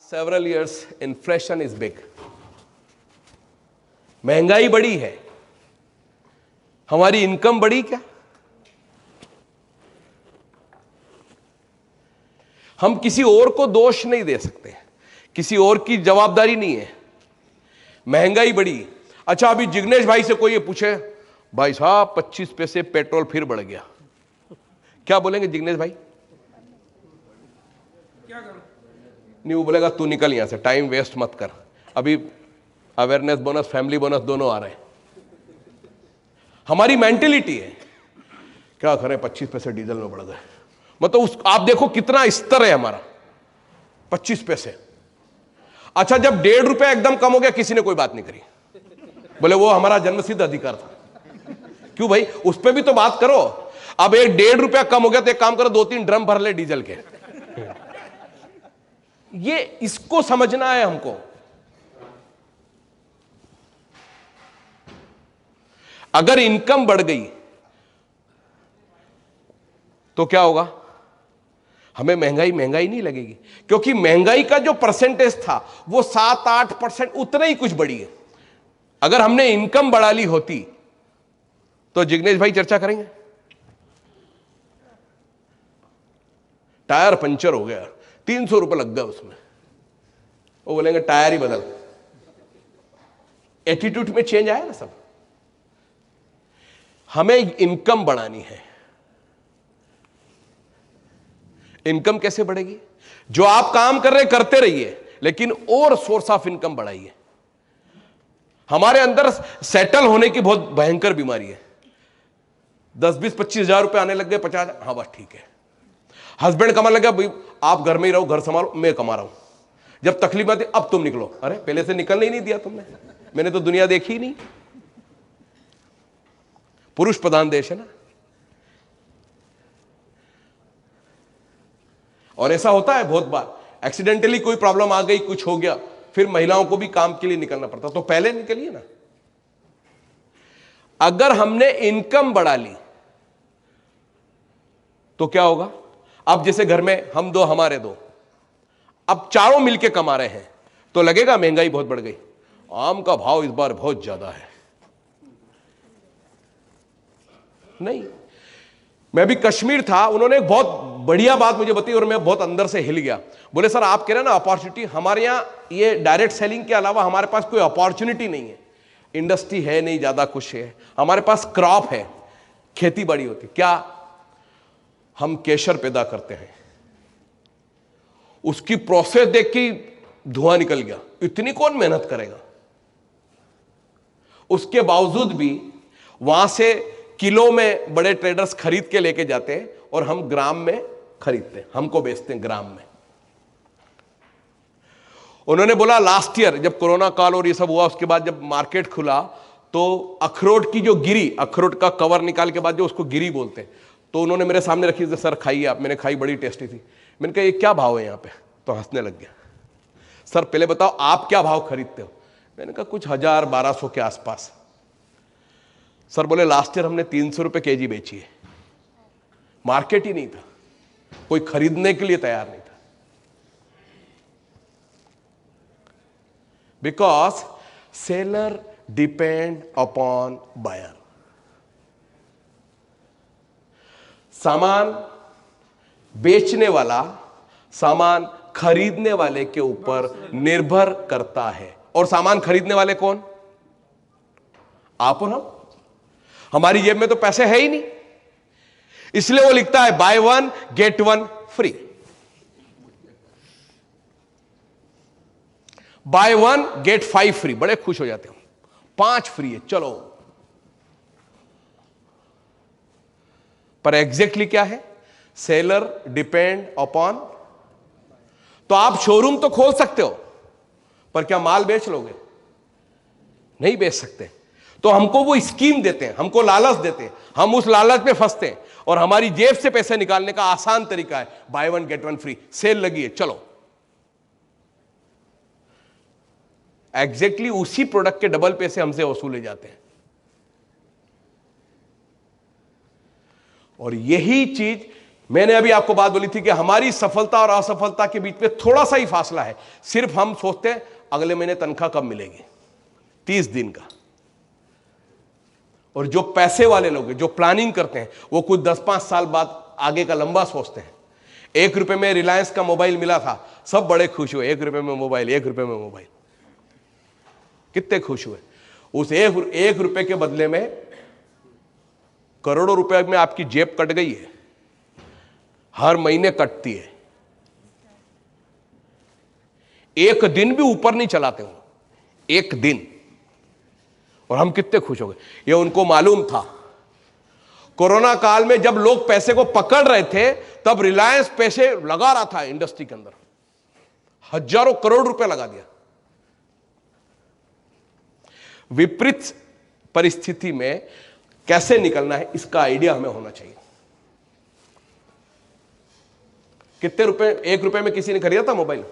Several years inflation is big. महंगाई बढ़ी है, हमारी इनकम बढ़ी क्या? हम किसी और को दोष नहीं दे सकते, किसी और की जवाबदारी नहीं है। महंगाई बढ़ी। अच्छा, अभी जिग्नेश भाई से कोई ये पूछे, भाई साहब 25 पैसे पेट्रोल फिर बढ़ गया, क्या बोलेंगे जिग्नेश भाई? क्या करूं? नहीं, वो बोलेगा तू निकल यहां से, टाइम वेस्ट मत कर, अभी अवेयरनेस बोनस, फैमिली बोनस दोनों आ रहे हैं। हमारी मेंटेलिटी है, क्या करें 25 पैसे डीजल में बढ़ गए, मतलब आप देखो कितना स्तर है हमारा, 25 पैसे। अच्छा, जब 1.5 रुपया एकदम कम हो गया, किसी ने कोई बात नहीं करी, बोले वो हमारा जन्मसिद्ध अधिकार था। क्यों भाई, उस पर भी तो बात करो। अब एक 1.5 रुपया कम हो गया तो एक काम करो, 2-3 ड्रम भर ले डीजल के। ये इसको समझना है हमको। अगर इनकम बढ़ गई तो क्या होगा? हमें महंगाई नहीं लगेगी, क्योंकि महंगाई का जो परसेंटेज था वो 7-8% उतना ही कुछ बढ़ी है। अगर हमने इनकम बढ़ा ली होती तो जिग्नेश भाई चर्चा करेंगे, टायर पंचर हो गया, 300 रुपए लग गया उसमें, वो बोलेंगे टायर ही बदल। एटीट्यूड में चेंज आया ना सब। हमें इनकम बढ़ानी है। इनकम कैसे बढ़ेगी? जो आप काम कर रहे करते रहिए, लेकिन और सोर्स ऑफ इनकम बढ़ाइए। हमारे अंदर सेटल होने की बहुत भयंकर बीमारी है। 10-20-25 हजार रुपए आने लग गए, 50, हाँ बस ठीक है। हस्बैंड कमाने लगा, भाई आप घर में ही रहो, घर संभालो, मैं कमा रहा हूं। जब तकलीफ आती, अब तुम निकलो, अरे पहले से निकलने ही नहीं दिया तुमने, मैंने तो दुनिया देखी ही नहीं। पुरुष प्रधान देश है ना, और ऐसा होता है बहुत बार, एक्सीडेंटली कोई प्रॉब्लम आ गई, कुछ हो गया, फिर महिलाओं को भी काम के लिए निकलना पड़ता, तो पहले निकलिए ना। अगर हमने इनकम बढ़ा ली तो क्या होगा? अब जैसे घर में हम दो, हमारे दो, अब चारों मिलके कमा रहे हैं, तो लगेगा महंगाई बहुत बढ़ गई, आम का भाव इस बार बहुत ज्यादा है। नहीं, मैं भी कश्मीर था, उन्होंने एक बहुत बढ़िया बात मुझे बताई और मैं बहुत अंदर से हिल गया। बोले सर आप कह रहे हैं ना अपॉर्चुनिटी, हमारे यहां ये डायरेक्ट सेलिंग के अलावा हमारे पास कोई अपॉर्चुनिटी नहीं है, इंडस्ट्री है नहीं, ज्यादा कुछ है, हमारे पास क्रॉप है, खेती बाड़ी होती। क्या? हम केसर पैदा करते हैं, उसकी प्रोसेस देख के धुआं निकल गया, इतनी कौन मेहनत करेगा? उसके बावजूद भी वहां से किलो में बड़े ट्रेडर्स खरीद के लेके जाते हैं और हम ग्राम में खरीदते हैं, हमको बेचते हैं ग्राम में। उन्होंने बोला लास्ट ईयर जब कोरोना काल और ये सब हुआ, उसके बाद जब मार्केट खुला तो अखरोट की जो गिरी, अखरोट का कवर निकाल के बाद जो उसको गिरी बोलते हैं, तो उन्होंने मेरे सामने रखी, सर खाइए आप। मैंने खाई, बड़ी टेस्टी थी। मैंने कहा ये क्या भाव है यहाँ पे? तो हंसने लग गया। सर पहले बताओ आप क्या भाव खरीदते हो? मैंने कहा कुछ 1000-1200 के आसपास। सर बोले लास्ट ईयर हमने 300 रुपए केजी बेची है, मार्केट ही नहीं था, कोई खरीदने के लिए तैयार नहीं था। Because seller depend upon buyer. सामान बेचने वाला सामान खरीदने वाले के ऊपर निर्भर करता है, और सामान खरीदने वाले कौन? आप और हम। हमारी जेब में तो पैसे है ही नहीं, इसलिए वो लिखता है buy 1 get 1 free, buy 1 get 5 free. बड़े खुश हो जाते हैं, 5 फ्री है, चलो। पर एग्जैक्टली क्या है? Seller depend upon. तो आप शोरूम तो खोल सकते हो, पर क्या माल बेच लोगे? नहीं बेच सकते। तो हमको वो स्कीम देते हैं, हमको लालच देते हैं, हम उस लालच में फंसते हैं, और हमारी जेब से पैसे निकालने का आसान तरीका है बाय 1 गेट 1 फ्री, सेल लगी है चलो। एग्जैक्टली उसी प्रोडक्ट के डबल पैसे हमसे वसूले जाते हैं। और यही चीज मैंने अभी आपको बात बोली थी कि हमारी सफलता और असफलता के बीच में थोड़ा सा ही फासला है। सिर्फ हम सोचते हैं अगले महीने तनख्वाह कब मिलेगी, 30 दिन का। और जो पैसे वाले लोग हैं, जो प्लानिंग करते हैं, वो कुछ 10-5 साल बाद आगे का लंबा सोचते हैं। 1 रुपए में रिलायंस का मोबाइल मिला था, सब बड़े खुश हुए। 1 रुपए में मोबाइल, 1 रुपए में मोबाइल, कितने खुश हुए। उस 1 रुपए के बदले में करोड़ों रुपए में आपकी जेब कट गई है, हर महीने कटती है। एक दिन भी ऊपर नहीं चलाते हो, एक दिन, और हम कितने खुश हो गए। ये उनको मालूम था। कोरोना काल में जब लोग पैसे को पकड़ रहे थे, तब रिलायंस पैसे लगा रहा था इंडस्ट्री के अंदर, हजारों करोड़ रुपए लगा दिया। विपरीत परिस्थिति में कैसे निकलना है, इसका आइडिया हमें होना चाहिए। कितने रुपए, 1 रुपए में किसी ने खरीदा था मोबाइल?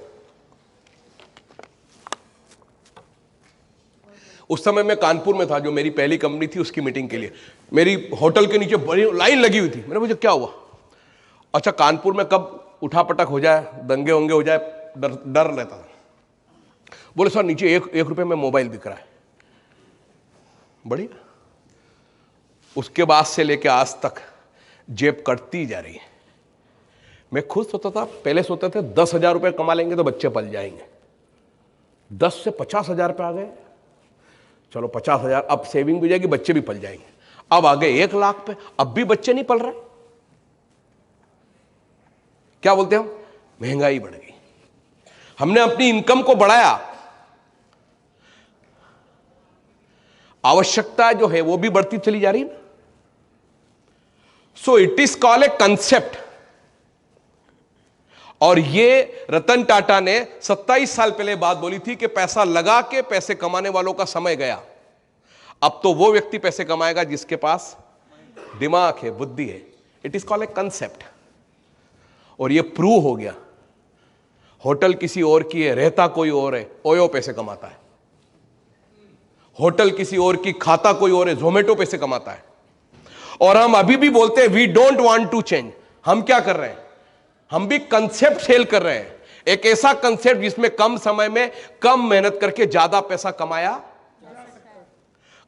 उस समय मैं कानपुर में था, जो मेरी पहली कंपनी थी, उसकी मीटिंग के लिए। मेरी होटल के नीचे बड़ी लाइन लगी हुई थी। मैंने पूछा क्या हुआ? अच्छा, कानपुर में कब उठापटक हो जाए, दंगे होंगे हो जाए, डर रहता था। बोले सर नीचे 1 रुपए में मोबाइल बिक रहा है। बढ़िया। उसके बाद से लेके आज तक जेब कटती जा रही है। मैं खुद सोचता था, पहले सोचते थे 10,000 रुपए कमा लेंगे तो बच्चे पल जाएंगे, 10 से 50,000 पे आ गए। चलो 50,000, अब सेविंग भी जाएगी, बच्चे भी पल जाएंगे। अब आ गए 1 लाख पे, अब भी बच्चे नहीं पल रहे। क्या बोलते हैं हम? महंगाई बढ़ गई। हमने अपनी इनकम को बढ़ाया, आवश्यकता जो है वो भी बढ़ती चली जा रही है। So it is called a concept. और ये रतन टाटा ने 27 साल पहले बात बोली थी कि पैसा लगा के पैसे कमाने वालों का समय गया। अब तो वो व्यक्ति पैसे कमाएगा जिसके पास दिमाग है, बुद्धि है। It is called a concept. और ये प्रूव हो गया। होटल किसी और की है, रहता कोई और है, ओयो पैसे कमाता है। होटल किसी और की, खाता कोई और है, जोमेटो पैसे कमाता है। और हम अभी भी बोलते हैं we don't want to change. हम क्या कर रहे हैं? हम भी कंसेप्ट सेल कर रहे हैं, एक ऐसा कंसेप्ट जिसमें कम समय में कम मेहनत करके ज्यादा पैसा कमाया।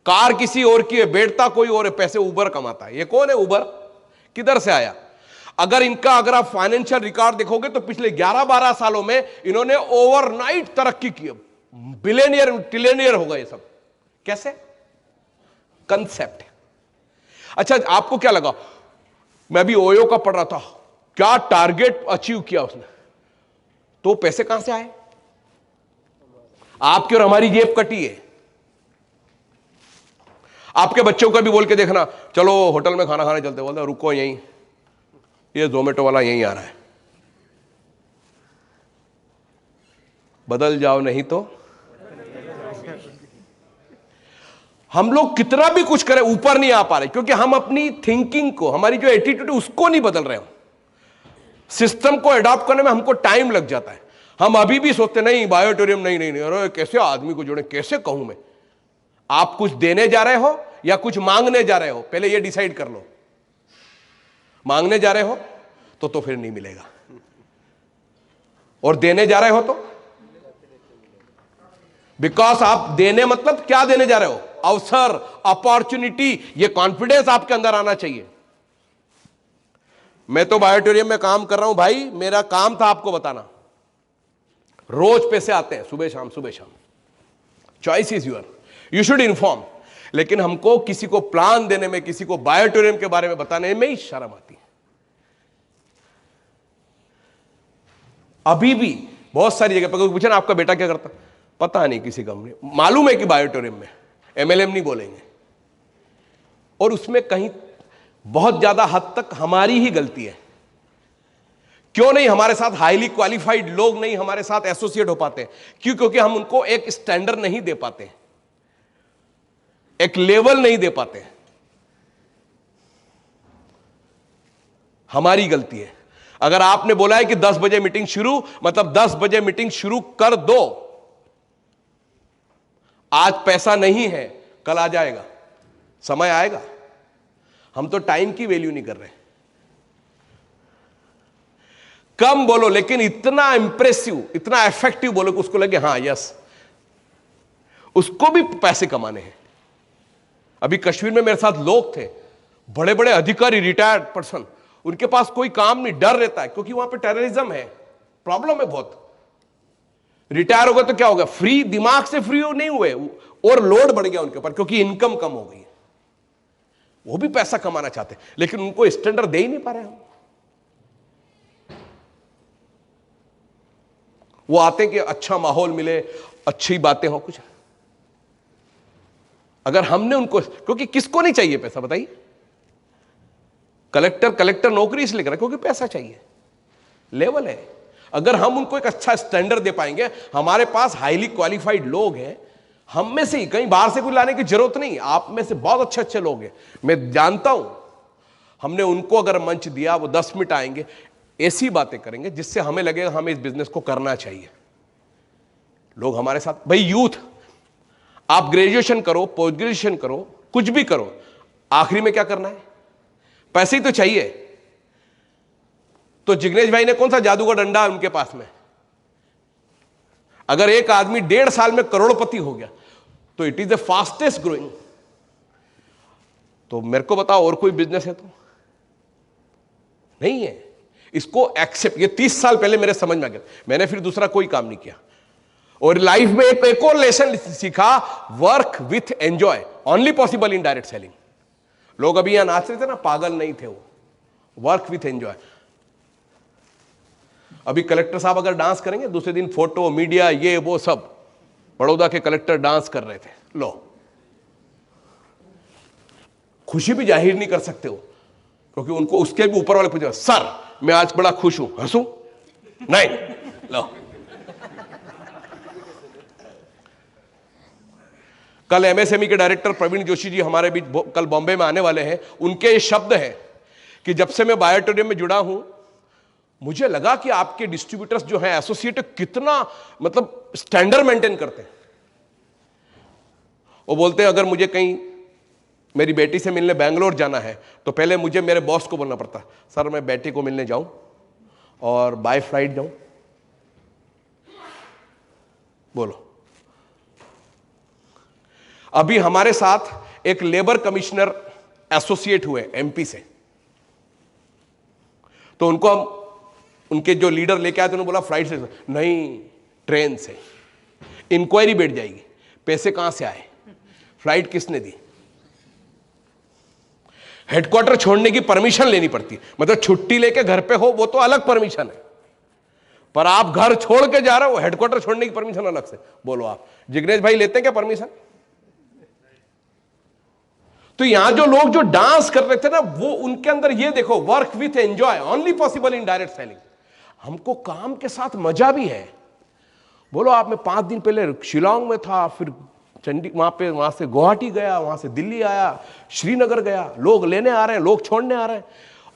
कार किसी और की है, बैठता कोई और है, पैसे उबर कमाता है। ये कौन है उबर? किधर से आया? अगर आप फाइनेंशियल रिकॉर्ड देखोगे तो पिछले 11-12 सालों में इन्होंने ओवरनाइट तरक्की की, बिलियनियर ट्रिलियनियर हो गए सब। कैसे? कंसेप्ट। अच्छा, आपको क्या लगा? मैं भी ओयो का पढ़ रहा था, क्या टारगेट अचीव किया उसने, तो पैसे कहां से आए? आपकी और हमारी जेब कटी है। आपके बच्चों का भी बोल के देखना, चलो होटल में खाना खाने चलते, बोलते रुको यहीं, ये जोमेटो वाला यहीं आ रहा है, बदल जाओ नहीं तो। हम लोग कितना भी कुछ करें ऊपर नहीं आ पा रहे, क्योंकि हम अपनी थिंकिंग को, हमारी जो एटीट्यूड है उसको नहीं बदल रहे हो। सिस्टम को अडॉप्ट करने में हमको टाइम लग जाता है। हम अभी भी सोचते नहीं बायोटेरियम, नहीं, अरे कैसे आदमी को जोड़े, कैसे कहूं मैं। आप कुछ देने जा रहे हो या कुछ मांगने जा रहे हो, पहले ये डिसाइड कर लो। मांगने जा रहे हो तो फिर नहीं मिलेगा, और देने जा रहे हो तो, बिकॉज आप देने मतलब क्या देने जा रहे हो? अवसर, अपॉर्चुनिटी। ये कॉन्फिडेंस आपके अंदर आना चाहिए। मैं तो बायोटेरियम में काम कर रहा हूं भाई, मेरा काम था आपको बताना। रोज पैसे आते हैं, सुबह शाम सुबह शाम। Choice is your, you should inform. लेकिन हमको किसी को प्लान देने में, किसी को बायोटेरियम के बारे में बताने में ही शर्म आती है। अभी भी बहुत सारी जगह पर पूछे ना, आपका बेटा क्या करता? पता नहीं, किसी कंपनी, मालूम है कि बायोटेरियम में, एमएलएम नहीं बोलेंगे। और उसमें कहीं बहुत ज्यादा हद तक हमारी ही गलती है। क्यों नहीं हमारे साथ हाईली क्वालिफाइड लोग नहीं हमारे साथ एसोसिएट हो पाते? क्यों? क्योंकि हम उनको एक स्टैंडर्ड नहीं दे पाते, एक लेवल नहीं दे पाते। हमारी गलती है। अगर आपने बोला है कि 10 बजे मीटिंग शुरू, मतलब 10 बजे मीटिंग शुरू कर दो। आज पैसा नहीं है, कल आ जाएगा, समय आएगा। हम तो टाइम की वैल्यू नहीं कर रहे। कम बोलो लेकिन इतना इंप्रेसिव, इतना इफेक्टिव बोलो कि उसको लगे हाँ यस, उसको भी पैसे कमाने हैं। अभी कश्मीर में मेरे साथ लोग थे, बड़े बड़े अधिकारी, रिटायर्ड पर्सन, उनके पास कोई काम नहीं, डर रहता है क्योंकि वहां पे टेररिज्म है, प्रॉब्लम है बहुत। रिटायर हो गए तो क्या होगा, फ्री, दिमाग से फ्री नहीं हुए और लोड बढ़ गया उनके ऊपर क्योंकि इनकम कम हो गई। वो भी पैसा कमाना चाहते लेकिन उनको स्टैंडर्ड दे ही नहीं पा रहे हम। वो आते हैं कि अच्छा माहौल मिले, अच्छी बातें हो कुछ। अगर हमने उनको, क्योंकि किसको नहीं चाहिए पैसा बताइए, कलेक्टर नौकरी इसलिए कर रहा है क्योंकि पैसा चाहिए, लेवल है। अगर हम उनको एक अच्छा स्टैंडर्ड दे पाएंगे, हमारे पास हाईली क्वालिफाइड लोग हैं, हम में से ही, कहीं बाहर से कोई लाने की जरूरत नहीं, आप में से बहुत अच्छे अच्छे लोग हैं, मैं जानता हूं। हमने उनको अगर मंच दिया, वो 10 मिनट आएंगे, ऐसी बातें करेंगे जिससे हमें लगेगा हमें इस बिजनेस को करना चाहिए। लोग हमारे साथ, भाई यूथ, आप ग्रेजुएशन करो, पोस्ट ग्रेजुएशन करो, कुछ भी करो, आखिरी में क्या करना है, पैसे ही तो चाहिए। तो जिग्नेश भाई ने कौन सा जादू का डंडा है उनके पास में? अगर एक आदमी 1.5 साल में करोड़पति हो गया तो it is the fastest growing. तो मेरे को बताओ और कोई बिजनेस है तो नहीं है। इसको एक्सेप्ट, ये 30 साल पहले मेरे समझ में आ गया, मैंने फिर दूसरा कोई काम नहीं किया। और लाइफ में एक और लेसन सीखा, work with enjoy only possible in direct selling. लोग अभी यहां नाच रहे थे ना, पागल नहीं थे वो, वर्क विथ एंजॉय। अभी कलेक्टर साहब अगर डांस करेंगे, दूसरे दिन फोटो मीडिया ये वो सब, बड़ौदा के कलेक्टर डांस कर रहे थे, लो, खुशी भी जाहिर नहीं कर सकते हो क्योंकि उनको उसके भी ऊपर वाले पूछे, सर मैं आज बड़ा खुश हूं, हंसू नहीं, लो। कल एमएसएमई के डायरेक्टर प्रवीण जोशी जी हमारे बीच कल बॉम्बे में आने वाले हैं। उनके ये शब्द हैं कि जब से मैं बायोटेरियम में जुड़ा हूं, मुझे लगा कि आपके डिस्ट्रीब्यूटर्स जो हैं, एसोसिएट, कितना मतलब स्टैंडर्ड मेंटेन करते हैं। वो बोलते हैं अगर मुझे कहीं मेरी बेटी से मिलने बैंगलोर जाना है तो पहले मुझे मेरे बॉस को बोलना पड़ता, सर मैं बेटी को मिलने जाऊं और बाय फ्लाइट जाऊं। बोलो, अभी हमारे साथ एक लेबर कमिश्नर एसोसिएट हुए एमपी से, तो उनको हम उनके जो लीडर लेके आए थे, उन्होंने बोला फ्लाइट से नहीं, ट्रेन से। इंक्वायरी बैठ जाएगी, पैसे कहां से आए, फ्लाइट किसने दी, हेडक्वार्टर छोड़ने की परमिशन लेनी पड़ती, मतलब छुट्टी लेके घर पे हो वो तो अलग परमिशन है, पर आप घर छोड़ के जा रहे हो, हेडक्वार्टर छोड़ने की परमिशन अलग से। बोलो आप, जिग्नेश भाई लेते हैं क्या परमिशन? तो यहां जो लोग जो डांस कर रहे थे ना, वो उनके अंदर ये देखो, work with enjoy only possible in direct selling. हमको काम के साथ मजा भी है। बोलो आप, मैं 5 दिन पहले शिलोंग में था, फिर वहां से गुवाहाटी गया, वहां से दिल्ली आया, श्रीनगर गया, लोग लेने आ रहे हैं, लोग छोड़ने आ रहे हैं,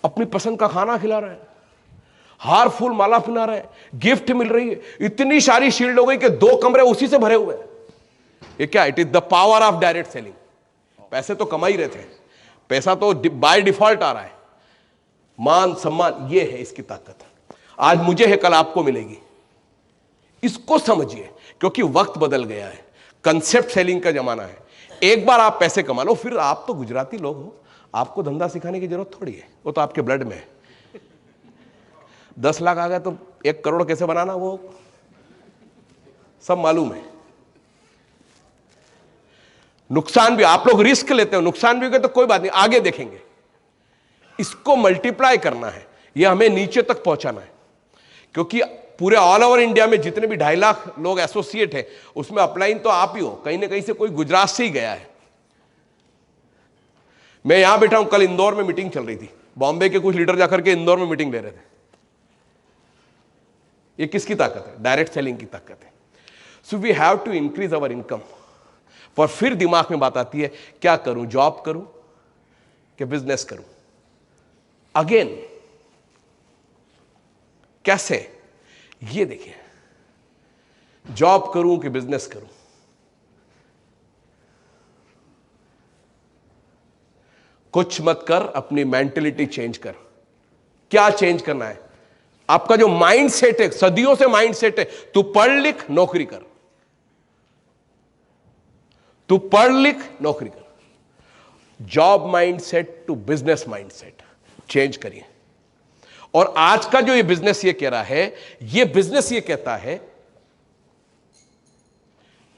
अपनी पसंद का खाना खिला रहे हैं, हार फूल माला पहना रहे हैं, गिफ्ट मिल रही है, इतनी सारी शील्ड हो गई कि 2 कमरे उसी से भरे हुए हैं। ये क्या, it is the power of direct selling. पैसे तो कमा ही रहे थे, पैसा तो बाय डिफॉल्ट आ रहा है, मान सम्मान ये है इसकी ताकत। आज मुझे है, कल आपको मिलेगी, इसको समझिए, क्योंकि वक्त बदल गया है, कंसेप्ट सेलिंग का जमाना है। एक बार आप पैसे कमा लो, फिर आप तो गुजराती लोग हो, आपको धंधा सिखाने की जरूरत थोड़ी है, वो तो आपके ब्लड में है। 10 लाख आ गया तो 1 करोड़ कैसे बनाना, वो सब मालूम है। नुकसान भी, आप लोग रिस्क लेते हो, नुकसान भी हो गए तो कोई बात नहीं, आगे देखेंगे। इसको मल्टीप्लाई करना है, ये हमें नीचे तक पहुंचाना है, क्योंकि पूरे ऑल ओवर इंडिया में जितने भी 2.5 लाख लोग एसोसिएट हैं, उसमें अपलाइन तो आप ही हो, कहीं ना कहीं से कोई गुजरात से ही गया है। मैं यहां बैठा हूं, कल इंदौर में मीटिंग चल रही थी, बॉम्बे के कुछ लीडर जाकर के इंदौर में मीटिंग ले रहे थे। ये किसकी ताकत है? डायरेक्ट सेलिंग की ताकत है। So we have to increase our income. पर फिर दिमाग में बात आती है, क्या करूं, जॉब करूं कि बिजनेस करूं? अगेन कैसे, ये देखिए, जॉब करूं कि बिजनेस करूं? कुछ मत कर, अपनी मेंटलिटी चेंज कर। क्या चेंज करना है? आपका जो माइंड सेट है, सदियों से माइंड सेट है, तू पढ़ लिख नौकरी कर, तू पढ़ लिख नौकरी कर। Job mind set to business mind set change करिए। और आज का जो ये बिजनेस ये कह रहा है, ये बिजनेस ये कहता है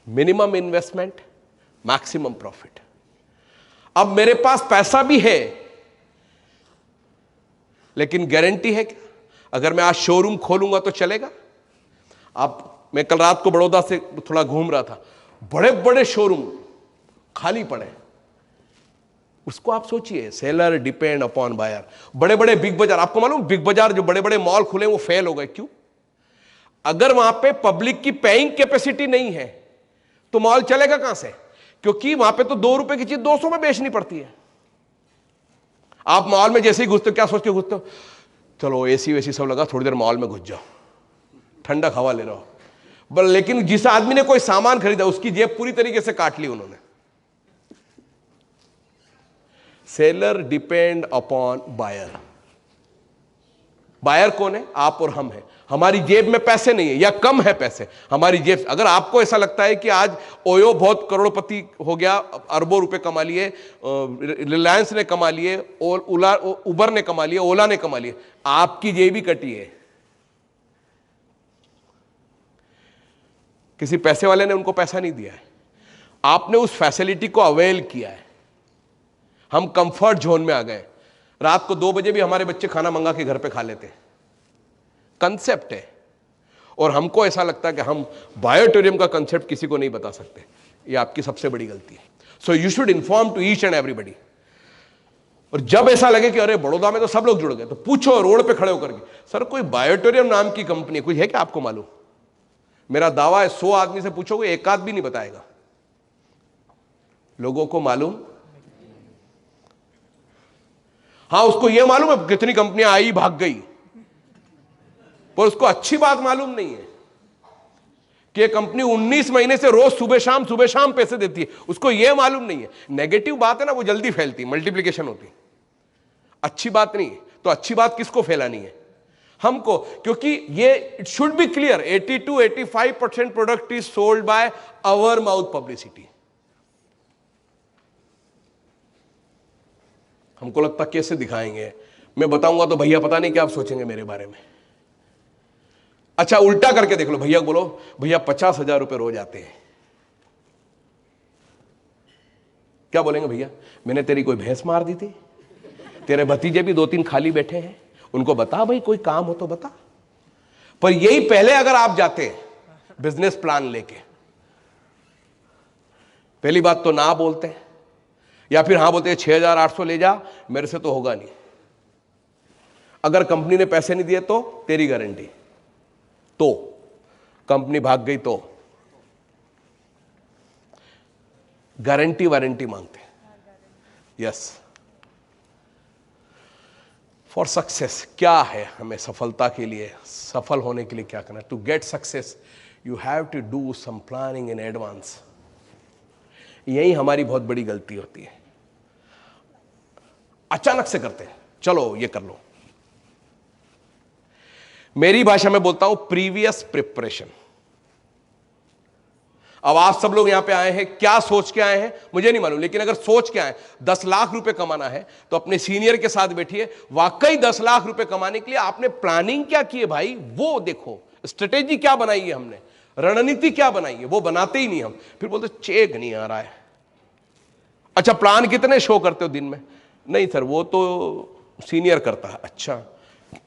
मिनिमम इन्वेस्टमेंट मैक्सिमम प्रॉफिट। अब मेरे पास पैसा भी है, लेकिन गारंटी है क्या अगर मैं आज शोरूम खोलूंगा तो चलेगा? मैं कल रात को बड़ौदा से थोड़ा घूम रहा था, बड़े बड़े शोरूम खाली पड़े। उसको आप सोचिए, सेलर डिपेंड अपॉन बायर। बड़े बड़े बिग बाजार, आपको मालूम बिग बाजार जो बड़े बड़े मॉल खुले वो फेल हो गए। क्यों? अगर वहां पे पब्लिक की पेइंग कैपेसिटी नहीं है तो मॉल चलेगा कहां से? क्योंकि वहां पे तो 2 रुपए की चीज 200 में बेचनी पड़ती है। आप मॉल में जैसे ही घुसते हो, क्या सोच के घुसते हो? चलो एसी वेसी सब लगा, थोड़ी देर मॉल में घुस जाओ, ठंडा हवा ले रहा हो। लेकिन जिस आदमी ने कोई सामान खरीदा उसकी जेब पूरी तरीके से काट ली उन्होंने। Seller depend upon buyer. Buyer कौन है? आप और हम हैं। हमारी जेब में पैसे नहीं है या कम है पैसे हमारी जेब। अगर आपको ऐसा लगता है कि आज ओयो बहुत करोड़पति हो गया, अरबों रुपए कमा लिए, रिलायंस ने कमा लिए, उबर ने कमा लिए, ओला ने कमा लिए, आपकी जेब ही कटी है। किसी पैसे वाले ने उनको पैसा नहीं दिया है, आपने उस फैसिलिटी को अवेल किया है। हम कंफर्ट जोन में आ गए। रात को 2 बजे भी हमारे बच्चे खाना मंगा के घर पे खा लेते हैं। कंसेप्ट है। और हमको ऐसा लगता है कि हम बायोटेरियम का कंसेप्ट किसी को नहीं बता सकते। ये आपकी सबसे बड़ी गलती है। So you should inform to each and everybody. और जब ऐसा लगे कि अरे बड़ौदा में तो सब लोग जुड़ गए, तो पूछो रोड पे खड़े होकर के, सर कोई बायोटेरियम नाम की कंपनी कोई है क्या आपको मालूम? मेरा दावा है 100 आदमी से पूछोगे, एक आध भी नहीं बताएगा। लोगों को मालूम, हाँ उसको यह मालूम है कितनी कंपनियां आई भाग गई, पर उसको अच्छी बात मालूम नहीं है कि कंपनी 19 महीने से रोज सुबह शाम पैसे देती है। उसको यह मालूम नहीं है। नेगेटिव बात है ना, वो जल्दी फैलती, मल्टीप्लिकेशन होती, अच्छी बात नहीं है। तो अच्छी बात किसको फैलानी है? हमको। क्योंकि ये it should be clear, 80 to 85% product is sold by our mouth publicity. हमको लगता कैसे दिखाएंगे, मैं बताऊंगा तो भैया पता नहीं क्या आप सोचेंगे मेरे बारे में। अच्छा उल्टा करके देख लो, भैया बोलो भैया 50,000 रुपए रोज आते हैं, क्या बोलेंगे? भैया मैंने तेरी कोई भैंस मार दी थी? तेरे भतीजे भी 2-3 खाली बैठे हैं, उनको बता भाई कोई काम हो तो बता। पर यही पहले अगर आप जाते बिजनेस प्लान लेके, पहली बात तो ना बोलते, या फिर हाँ बोलते 6,800 ले जा, मेरे से तो होगा नहीं। अगर कंपनी ने पैसे नहीं दिए तो तेरी गारंटी, तो कंपनी भाग गई तो गारंटी वारंटी मांगते। यस, फॉर सक्सेस क्या है, हमें सफलता के लिए, सफल होने के लिए क्या करना? To get success you have to do some planning in advance. यही हमारी बहुत बड़ी गलती होती है, अचानक से करते हैं, चलो ये कर लो। मेरी भाषा में बोलता हूं प्रीवियस प्रिपरेशन। अब आप सब लोग यहां पे आए हैं, क्या सोच के आए हैं मुझे नहीं मालूम, लेकिन अगर सोच के आए 10 लाख रुपए कमाना है तो अपने सीनियर के साथ बैठिए। वाकई 10 लाख रुपए कमाने के लिए आपने प्लानिंग क्या की है भाई, वो देखो। स्ट्रेटेजी क्या बनाई है हमने, रणनीति क्या बनाई है, वो बनाते ही नहीं हम। फिर बोलते चेक नहीं आ रहा है। अच्छा प्लान कितने शो करते हो दिन में? नहीं सर वो तो सीनियर करता है। अच्छा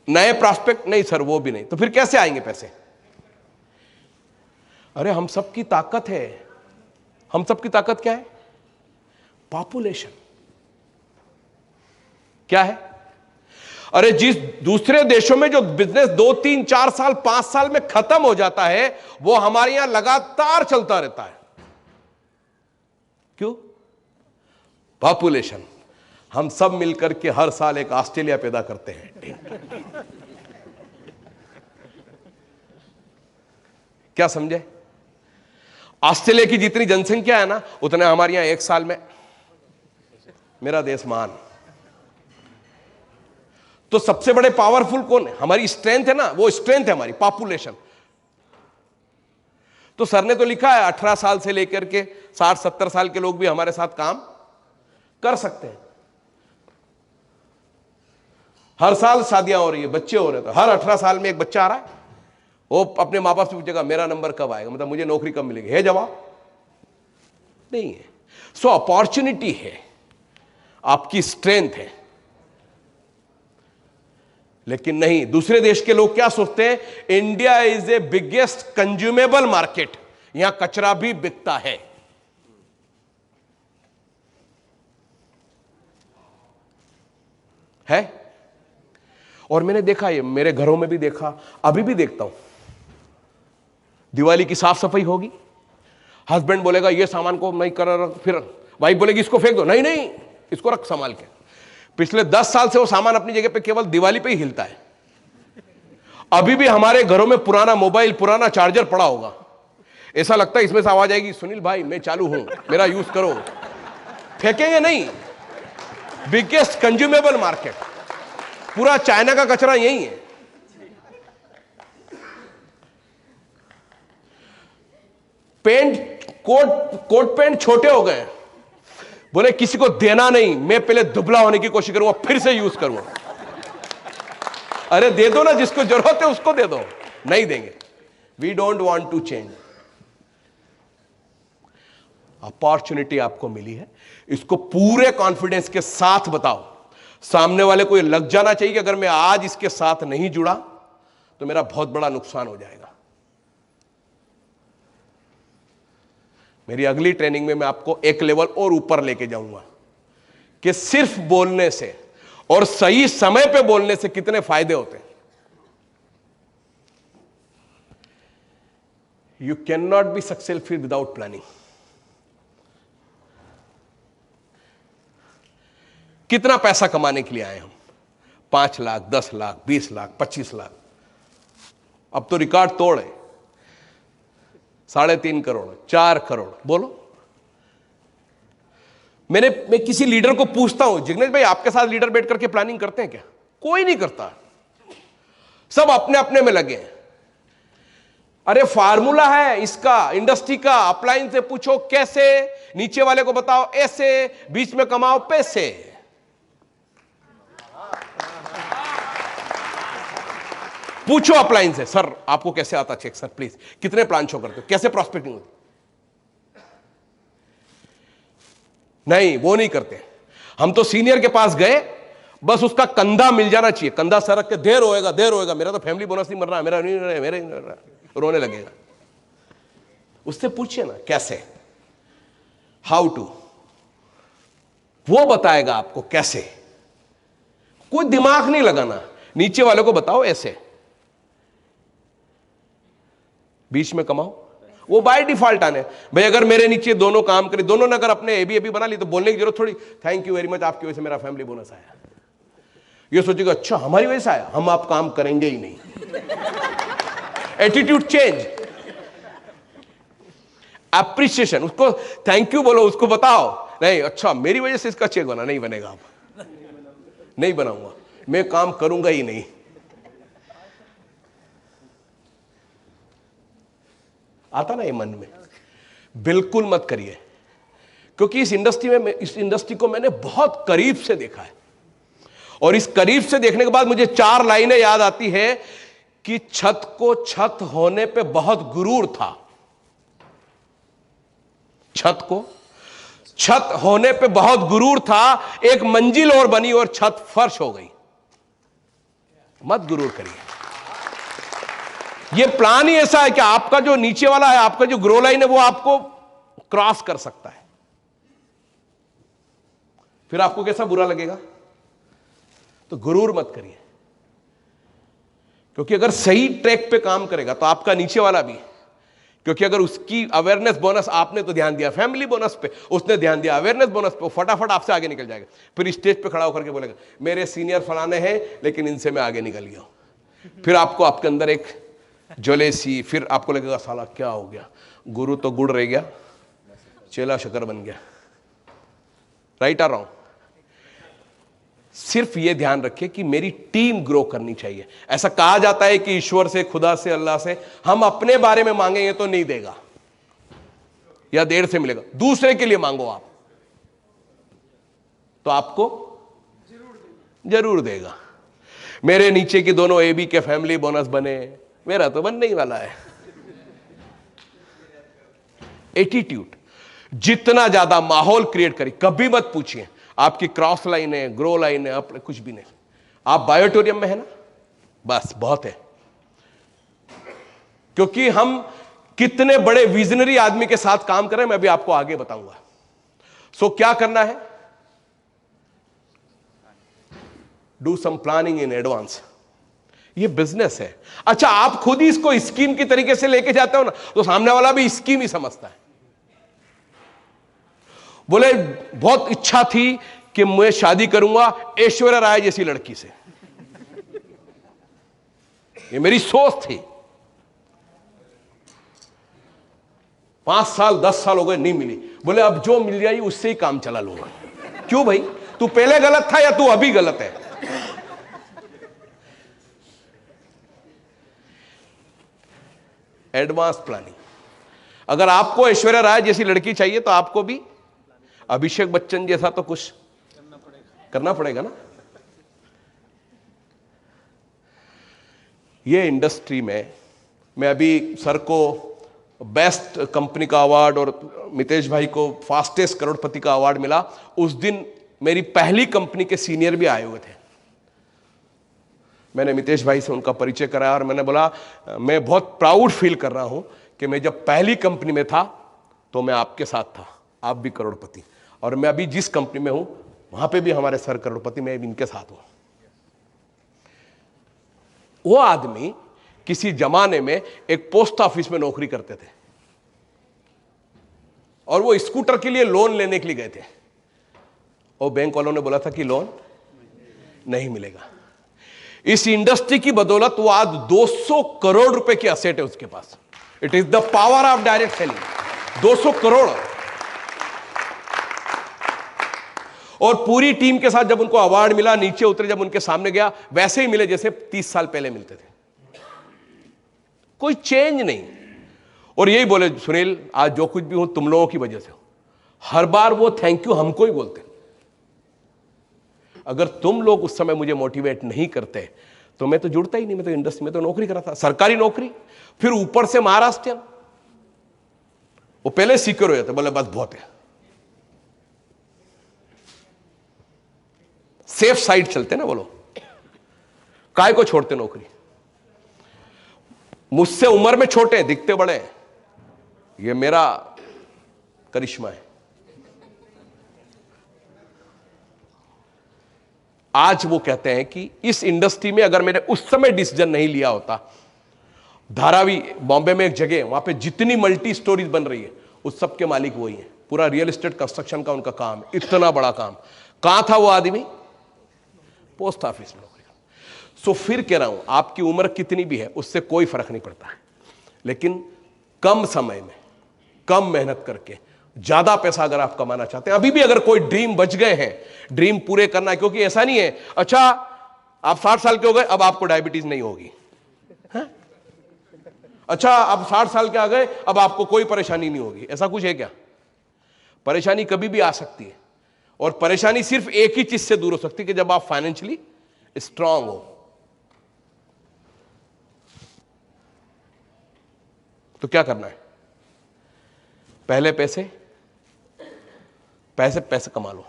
नए प्रॉस्पेक्ट? नहीं सर वो भी नहीं। तो फिर कैसे आएंगे पैसे? अरे हम सबकी ताकत है, हम सबकी ताकत क्या है? पॉपुलेशन। क्या है? अरे जिस दूसरे देशों में जो बिजनेस 2, 3, 4 साल 5 साल में खत्म हो जाता है, वो हमारे यहां लगातार चलता रहता है। क्यों? पॉपुलेशन। हम सब मिलकर के हर साल एक ऑस्ट्रेलिया पैदा करते हैं। क्या समझे? ऑस्ट्रेलिया की जितनी जनसंख्या है ना, उतने हमारे यहां एक साल में। मेरा देश महान। तो सबसे बड़े पावरफुल कौन है? हमारी स्ट्रेंथ है ना, वो स्ट्रेंथ है हमारी पॉपुलेशन। तो सर ने तो लिखा है 18 साल से लेकर के 60-70 साल के लोग भी हमारे साथ काम कर सकते हैं। हर साल शादियां हो रही है, बच्चे हो रहे हैं, तो हर 18 साल में एक बच्चा आ रहा है, वो अपने माँ बाप से पूछेगा मेरा नंबर कब आएगा, मतलब मुझे नौकरी कब मिलेगी, है जवाब? नहीं है। सो अपॉर्चुनिटी है, आपकी स्ट्रेंथ है। लेकिन नहीं, दूसरे देश के लोग क्या सोचते हैं? India is a biggest consumable market, यहां कचरा भी बिकता है। और मैंने देखा, ये मेरे घरों में भी देखा, अभी भी देखता हूं, दिवाली की साफ सफाई होगी, हस्बैंड बोलेगा ये सामान को नहीं कर रहा, फिर वाइफ बोलेगी इसको फेंक दो, नहीं नहीं इसको रख संभाल के। पिछले 10 साल से वो सामान अपनी जगह पे केवल दिवाली पे ही हिलता है। अभी भी हमारे घरों में पुराना मोबाइल, पुराना चार्जर पड़ा होगा, ऐसा लगता है इसमें से आवाज आएगी, सुनील भाई मैं चालू हूं, मेरा यूज करो। फेंकेंगे नहीं। बिगेस्ट कंज्यूमेबल मार्केट, पूरा चाइना का कचरा यही है। पेंट, कोट पैंट छोटे हो गए, बोले किसी को देना नहीं, मैं पहले दुबला होने की कोशिश करूंगा फिर से यूज करूंगा। अरे दे दो ना, जिसको जरूरत है उसको दे दो। नहीं देंगे। We don't want to change. Opportunity आपको मिली है, इसको पूरे कॉन्फिडेंस के साथ बताओ। सामने वाले को ये लग जाना चाहिए कि अगर मैं आज इसके साथ नहीं जुड़ा तो मेरा बहुत बड़ा नुकसान हो जाएगा। मेरी अगली ट्रेनिंग में मैं आपको एक लेवल और ऊपर लेके जाऊंगा कि सिर्फ बोलने से और सही समय पे बोलने से कितने फायदे होते हैं। You can not be successful without planning. कितना पैसा कमाने के लिए आए हम? 5 लाख, 10 लाख, 20 लाख, 25 लाख। अब तो रिकॉर्ड तोड़ है, 3.5 करोड़, 4 करोड़। बोलो, मैं किसी लीडर को पूछता हूं, जिग्नेश भाई आपके साथ लीडर बैठ करके प्लानिंग करते हैं क्या? कोई नहीं करता, सब अपने अपने में लगे हैं। अरे फार्मूला है इसका, इंडस्ट्री का, अपलाइन से पूछो कैसे, नीचे वाले को बताओ ऐसे, बीच में कमाओ पैसे। पूछो अपलाइन से, सर आपको कैसे आता चेक, सर प्लीज कितने प्लान शो करते हो, कैसे प्रॉस्पेक्टिंग होती? नहीं, वो नहीं करते। हम तो सीनियर के पास गए, बस उसका कंधा मिल जाना चाहिए, कंधा सरक के देर होएगा देर होएगा, मेरा तो फैमिली बोनस नहीं मर रहा, मेरा नहीं रहा, मेरा नहीं रहा, रोने लगेगा। उससे पूछिए ना कैसे, हाउ टू, वो बताएगा आपको कैसे। कोई दिमाग नहीं लगाना, नीचे वाले को बताओ ऐसे, बीच में कमाओ। वो बाय डिफॉल्ट आने, भाई अगर मेरे नीचे दोनों काम करे, दोनों ने अगर अपने एबी बना ली तो बोलने की जरूरत थोड़ी, थैंक यू वेरी मच आपकी वजह से मेरा फैमिली बोनस आया। ये सोचेगा अच्छा हमारी वजह से आया, हम आप काम करेंगे ही नहीं। एटीट्यूड चेंज, एप्रिसिएशन, उसको थैंक यू बोलो, उसको बताओ, नहीं अच्छा मेरी वजह से इसका चेक बना, नहीं बनेगा, अब नहीं बनाऊंगा, मैं काम करूंगा ही नहीं। आता ना ये मन में, बिल्कुल मत करिए, क्योंकि इस इंडस्ट्री को मैंने बहुत करीब से देखा है। और इस करीब से देखने के बाद मुझे 4 लाइनें याद आती है कि छत को छत होने पे बहुत गुरूर था। छत को छत होने पे बहुत गुरूर था, एक मंजिल और बनी और छत फर्श हो गई। मत गुरूर करिए। ये प्लान ही ऐसा है कि आपका जो नीचे वाला है, आपका जो ग्रो लाइन है, वो आपको क्रॉस कर सकता है। फिर आपको कैसा बुरा लगेगा? तो गुरूर मत करिए, क्योंकि अगर सही ट्रैक पे काम करेगा तो आपका नीचे वाला भी, क्योंकि अगर उसकी अवेयरनेस बोनस, आपने तो ध्यान दिया फैमिली बोनस पे, उसने ध्यान दिया अवेयरनेस बोनस पे, फटाफट आपसे आगे निकल जाएगा। फिर स्टेज पे खड़ा होकर के बोलेगा मेरे सीनियर फलाने हैं लेकिन इनसे मैं आगे निकल गया हूं। फिर आपको आपके अंदर एक जलेसी, फिर आपको लगेगा साला क्या हो गया, गुरु तो गुड़ रह गया, चेला शक्कर बन गया। राइट आ रहा हूं? सिर्फ ये ध्यान रखिए कि मेरी टीम ग्रो करनी चाहिए। ऐसा कहा जाता है कि ईश्वर से, खुदा से, अल्लाह से हम अपने बारे में मांगेंगे तो नहीं देगा या देर से मिलेगा, दूसरे के लिए मांगो आप तो आपको जरूर देगा। मेरे नीचे की दोनों एबी के फैमिली बोनस बने, मेरा तो बनने ही वाला है। एटीट्यूड जितना ज्यादा माहौल क्रिएट करिए, कभी मत पूछिए आपकी क्रॉस लाइन है, ग्रो लाइन है, अप कुछ भी नहीं। आप बायोटोरियम में है ना, बस बहुत है। क्योंकि हम कितने बड़े विजनरी आदमी के साथ काम कर रहे हैं मैं भी आपको आगे बताऊंगा। सो क्या करना है, do some planning in advance. ये बिजनेस है। अच्छा, आप खुद ही इसको स्कीम की तरीके से लेके जाते हो ना, तो सामने वाला भी स्कीम ही समझता है। बोले बहुत इच्छा थी कि मैं शादी करूंगा ऐश्वर्या राय जैसी लड़की से, ये मेरी सोच थी। 5 साल 10 साल हो गए, नहीं मिली। बोले अब जो मिल जाएगी उससे ही काम चला लूंगा। क्यों भाई, तू पहले गलत था या तू अभी गलत है? Advance planning. अगर आपको ऐश्वर्या राय जैसी लड़की चाहिए तो आपको भी अभिषेक बच्चन जैसा तो कुछ करना पड़ेगा ना। ये इंडस्ट्री में मैं अभी सर को बेस्ट कंपनी का अवार्ड और मितेश भाई को फास्टेस्ट करोड़पति का अवार्ड मिला। उस दिन मेरी पहली कंपनी के सीनियर भी आए हुए थे। मैंने मितेश भाई से उनका परिचय कराया और मैंने बोला मैं बहुत प्राउड फील कर रहा हूं कि मैं जब पहली कंपनी में था तो मैं आपके साथ था, आप भी करोड़पति, और मैं अभी जिस कंपनी में हूं वहां पे भी हमारे सर करोड़पति, मैं भी इनके साथ हूं। वो आदमी किसी जमाने में एक पोस्ट ऑफिस में नौकरी करते थे और वो स्कूटर के लिए लोन लेने के लिए गए थे और बैंक वालों ने बोला था कि लोन नहीं मिलेगा। इस इंडस्ट्री की बदौलत वो आज 200 करोड़ रुपए की असेट है उसके पास। It is the power of direct selling. 200 crore. और पूरी टीम के साथ जब उनको अवार्ड मिला, नीचे उतरे, जब उनके सामने गया वैसे ही मिले जैसे 30 साल पहले मिलते थे, कोई चेंज नहीं। और यही बोले सुनील आज जो कुछ भी हूं तुम लोगों की वजह से हो। हर बार वो थैंक यू हमको ही बोलते। अगर तुम लोग उस समय मुझे मोटिवेट नहीं करते तो मैं तो जुड़ता ही नहीं। मैं तो इंडस्ट्री में तो नौकरी करा था, सरकारी नौकरी, फिर ऊपर से महाराष्ट्र। वो पहले सिक्योर हो जाते, बोले बस बहुत है, सेफ साइड चलते ना बोलो, काय को छोड़ते नौकरी। मुझसे उम्र में छोटे हैं, दिखते बड़े हैं, ये मेरा करिश्मा है। आज वो कहते हैं कि इस इंडस्ट्री में अगर मैंने उस समय डिसीजन नहीं लिया होता, धारावी बॉम्बे में एक जगह है, वहां पे जितनी मल्टी स्टोरीज बन रही है उस सब के मालिक वही है। पूरा रियल एस्टेट कंस्ट्रक्शन का उनका काम, इतना बड़ा काम। कहां था वो आदमी? पोस्ट ऑफिस में नौकरी। सो फिर कह रहा हूं आपकी उम्र कितनी भी है उससे कोई फर्क नहीं पड़ता है, लेकिन कम समय में कम मेहनत करके ज्यादा पैसा अगर आप कमाना चाहते हैं, अभी भी अगर कोई ड्रीम बच गए हैं, ड्रीम पूरे करना है। क्योंकि ऐसा नहीं है अच्छा आप 60 साल के हो गए अब आपको डायबिटीज नहीं होगी है? अच्छा आप 60 साल के आ गए अब आपको कोई परेशानी नहीं होगी, ऐसा कुछ है क्या? परेशानी कभी भी आ सकती है, और परेशानी सिर्फ एक ही चीज से दूर हो सकती है कि जब आप फाइनेंशियली स्ट्रांग हो। तो क्या करना है? पहले पैसे पैसे पैसे कमा लो,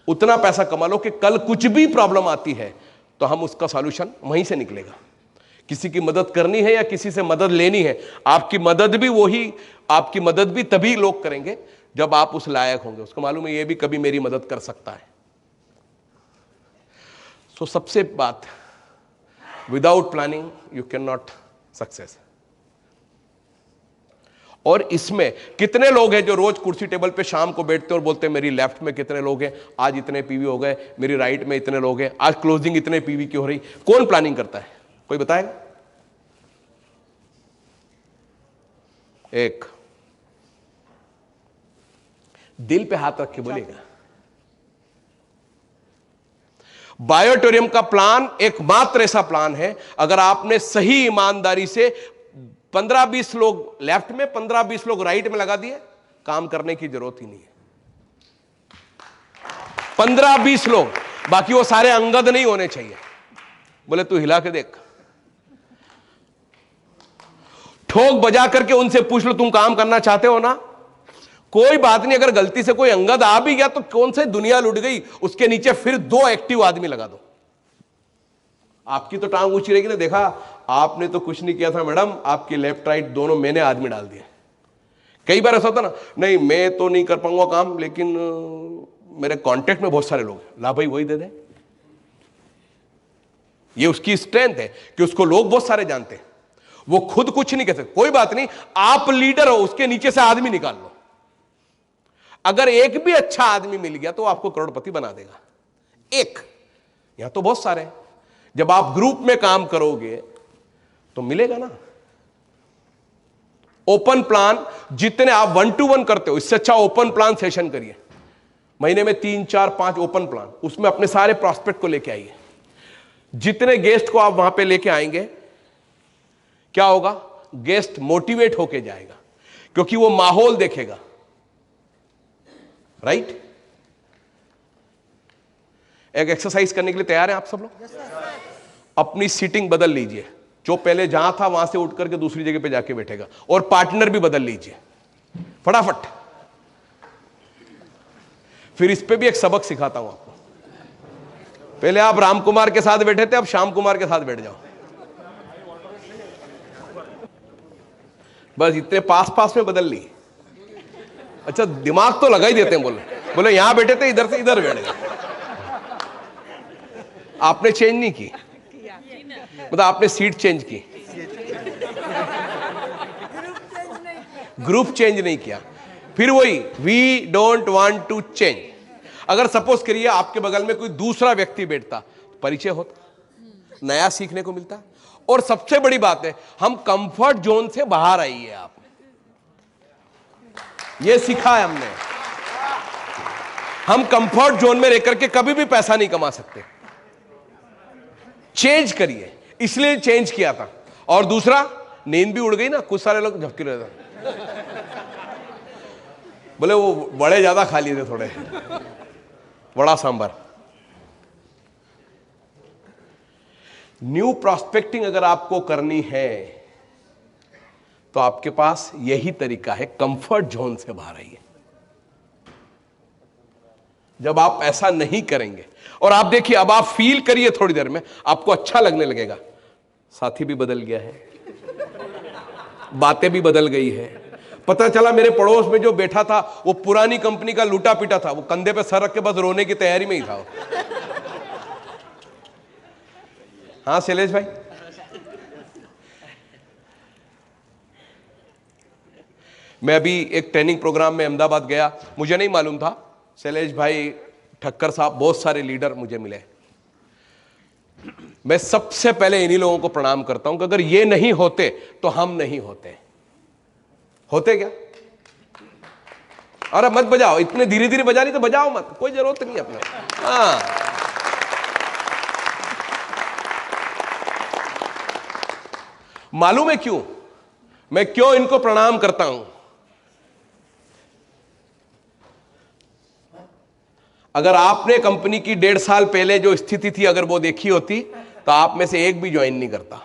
उतना पैसा कमा लो कि कल कुछ भी प्रॉब्लम आती है तो हम उसका सॉल्यूशन वहीं से निकलेगा। किसी की मदद करनी है या किसी से मदद लेनी है, आपकी मदद भी तभी लोग करेंगे जब आप उस लायक होंगे। उसको मालूम है ये भी कभी मेरी मदद कर सकता है। सो सबसे बात, without planning you can not success. और इसमें कितने लोग हैं जो रोज कुर्सी टेबल पे शाम को बैठते हैं और बोलते हैं मेरी लेफ्ट में कितने लोग हैं, आज इतने पीवी हो गए, मेरी राइट में इतने लोग हैं, आज क्लोजिंग इतने पीवी की हो रही। कौन प्लानिंग करता है? कोई बताएगा? एक दिल पे हाथ रख के बोलेगा, बायोटोरियम का प्लान एकमात्र ऐसा प्लान है, अगर आपने सही ईमानदारी से 15-20 लोग लेफ्ट में 15-20 लोग राइट में लगा दिए, काम करने की जरूरत ही नहीं है। 15-20 लोग, बाकी वो सारे अंगद नहीं होने चाहिए। बोले तू हिला के देख, ठोक बजा करके उनसे पूछ लो तुम काम करना चाहते हो ना, कोई बात नहीं। अगर गलती से कोई अंगद आ भी गया तो कौन से दुनिया लुट गई, उसके नीचे फिर 2 एक्टिव आदमी लगा दो, आपकी तो टांग ऊंची रहेगी ना। देखा आपने तो कुछ नहीं किया था मैडम, आपकी लेफ्ट राइट दोनों मैंने आदमी डाल दिए। कई बार ऐसा होता ना, नहीं मैं तो नहीं कर पाऊंगा काम, लेकिन मेरे कांटेक्ट में बहुत सारे लोग हैं, ला भाई वही दे दे। ये उसकी स्ट्रेंथ है कि उसको लोग बहुत सारे जानते हैं, वो खुद कुछ नहीं कह सकते। कोई बात नहीं, आप लीडर हो, उसके नीचे से आदमी निकाल लो। अगर एक भी अच्छा आदमी मिल गया तो आपको करोड़पति बना देगा। एक, यहां तो बहुत सारे हैं। जब आप ग्रुप में काम करोगे तो मिलेगा ना। ओपन प्लान जितने आप 1 to 1 करते हो, इससे अच्छा ओपन प्लान सेशन करिए। महीने में 3, 4, 5 ओपन प्लान, उसमें अपने सारे प्रॉस्पेक्ट को लेके आइए। जितने गेस्ट को आप वहां पे लेके आएंगे, क्या होगा, गेस्ट मोटिवेट होके जाएगा, क्योंकि वो माहौल देखेगा। राइट? एक एक्सरसाइज करने के लिए तैयार हैं आप सब लोग? अपनी सीटिंग बदल लीजिए, जो पहले जहां था वहां से उठ करके दूसरी जगह पे जाके बैठेगा, और पार्टनर भी बदल लीजिए फटाफट। फिर इस पे भी एक सबक सिखाता हूं आपको। पहले आप राम कुमार के साथ बैठे थे, अब श्याम कुमार के साथ बैठ जाओ। बस इतने पास पास में बदल ली। अच्छा, दिमाग तो लगा ही देते हैं। बोले यहां बैठे थे, इधर से इधर बैठ गए। आपने चेंज नहीं की, मतलब आपने सीट चेंज की, ग्रुप चेंज नहीं किया। फिर वही, we don't want to change. अगर सपोज करिए आपके बगल में कोई दूसरा व्यक्ति बैठता, परिचय होता, नया सीखने को मिलता। और सबसे बड़ी बात है, हम कंफर्ट जोन से बाहर आइए। आप, ये सीखा है हमने, हम कंफर्ट जोन में रहकर के कभी भी पैसा नहीं कमा सकते। चेंज करिए, इसलिए चेंज किया था। और दूसरा, नींद भी उड़ गई ना, कुछ सारे लोग झपकी रहे थे, बोले वो बड़े ज्यादा खा लिए थे, थोड़े बड़ा सांभर। न्यू प्रॉस्पेक्टिंग अगर आपको करनी है तो आपके पास यही तरीका है, कंफर्ट जोन से बाहर आइए। जब आप ऐसा नहीं करेंगे, और आप देखिए, अब आप फील करिए, थोड़ी देर में आपको अच्छा लगने लगेगा। साथी भी बदल गया है, बातें भी बदल गई है। पता चला मेरे पड़ोस में जो बैठा था वो पुरानी कंपनी का लूटा पीटा था, वो कंधे पे सर रख के बस रोने की तैयारी में ही था। हाँ शैलेश भाई, मैं अभी एक ट्रेनिंग प्रोग्राम में अहमदाबाद गया, मुझे नहीं मालूम था। शैलेश भाई, ठक्कर साहब, बहुत सारे लीडर मुझे मिले। मैं सबसे पहले इन्हीं लोगों को प्रणाम करता हूं कि अगर ये नहीं होते तो हम नहीं होते। होते क्या? अरे मत बजाओ, इतने धीरे धीरे बजा, नहीं तो बजाओ मत, कोई जरूरत नहीं अपने। हाँ, मालूम है क्यों मैं क्यों इनको प्रणाम करता हूं? अगर आपने कंपनी की 1.5 साल पहले जो स्थिति थी अगर वो देखी होती तो आप में से एक भी ज्वाइन नहीं करता।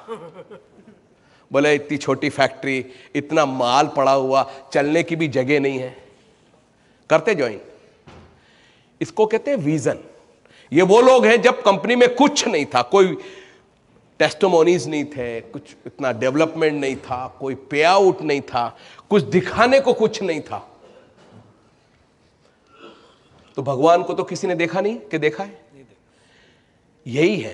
बोले इतनी छोटी फैक्ट्री, इतना माल पड़ा हुआ, चलने की भी जगह नहीं है, करते ज्वाइन। इसको कहते हैं विजन। ये वो लोग हैं जब कंपनी में कुछ नहीं था, कोई टेस्टिमोनीज नहीं थे, कुछ इतना डेवलपमेंट नहीं था, कोई पे आउट नहीं था, कुछ दिखाने को कुछ नहीं था, तो भगवान को तो किसी ने देखा नहीं कि देखा है? यही है,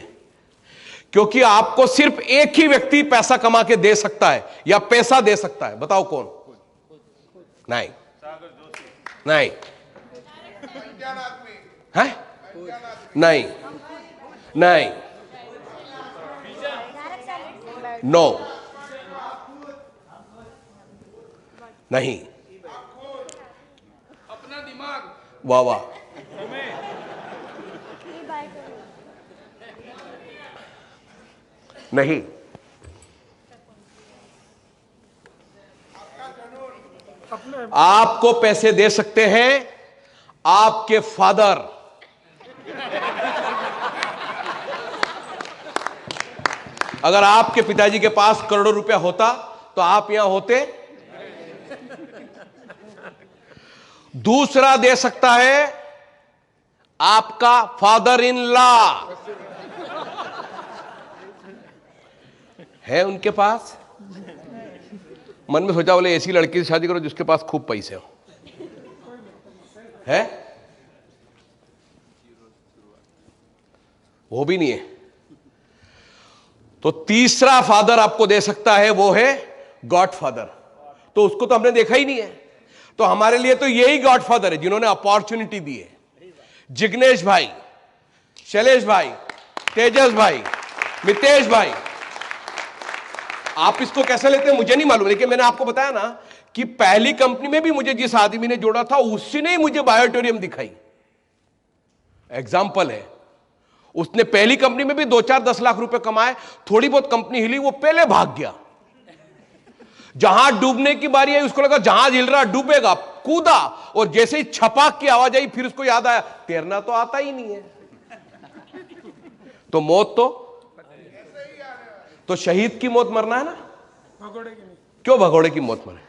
क्योंकि आपको सिर्फ एक ही व्यक्ति पैसा कमा के दे सकता है या पैसा दे सकता है। बताओ कौन? नहीं, नहीं है, नहीं, नहीं, नो, नहीं, अपना दिमाग, वाह वाह, नहीं, आपको पैसे दे सकते हैं आपके फादर। अगर आपके पिताजी के पास करोड़ों रुपया होता तो आप यहां होते। दूसरा दे सकता है आपका फादर इन लॉ, है उनके पास। मन में सोचा बोले ऐसी लड़की से शादी करो जिसके पास खूब पैसे हो, है वो भी नहीं है। तो तीसरा फादर आपको दे सकता है, वो है गॉड फादर। तो उसको तो हमने देखा ही नहीं है, तो हमारे लिए तो यही गॉड फादर है जिन्होंने अपॉर्चुनिटी दी है। जिग्नेश भाई, शैलेश भाई, तेजस भाई, मितेश भाई। आप इसको कैसे लेते हैं मुझे नहीं मालूम, लेकिन मैंने आपको बताया ना कि पहली कंपनी में भी मुझे जिस आदमी ने जोड़ा था उसी ने ही मुझे बायोटेरियम दिखाई। एग्जाम्पल है, उसने पहली कंपनी में भी 2-4-10 लाख रुपए कमाए, थोड़ी बहुत कंपनी हिली, वो पहले भाग गया। जहां डूबने की बारी आई उसको लगा जहाज हिल रहा डूबेगा, कूदा, और जैसे ही छपाक की आवाज आई फिर उसको याद आया तैरना तो आता ही नहीं है। तो मौत तो शहीद की मौत मरना है ना, भगोड़े की नहीं। क्यों भगोड़े की मौत मरे?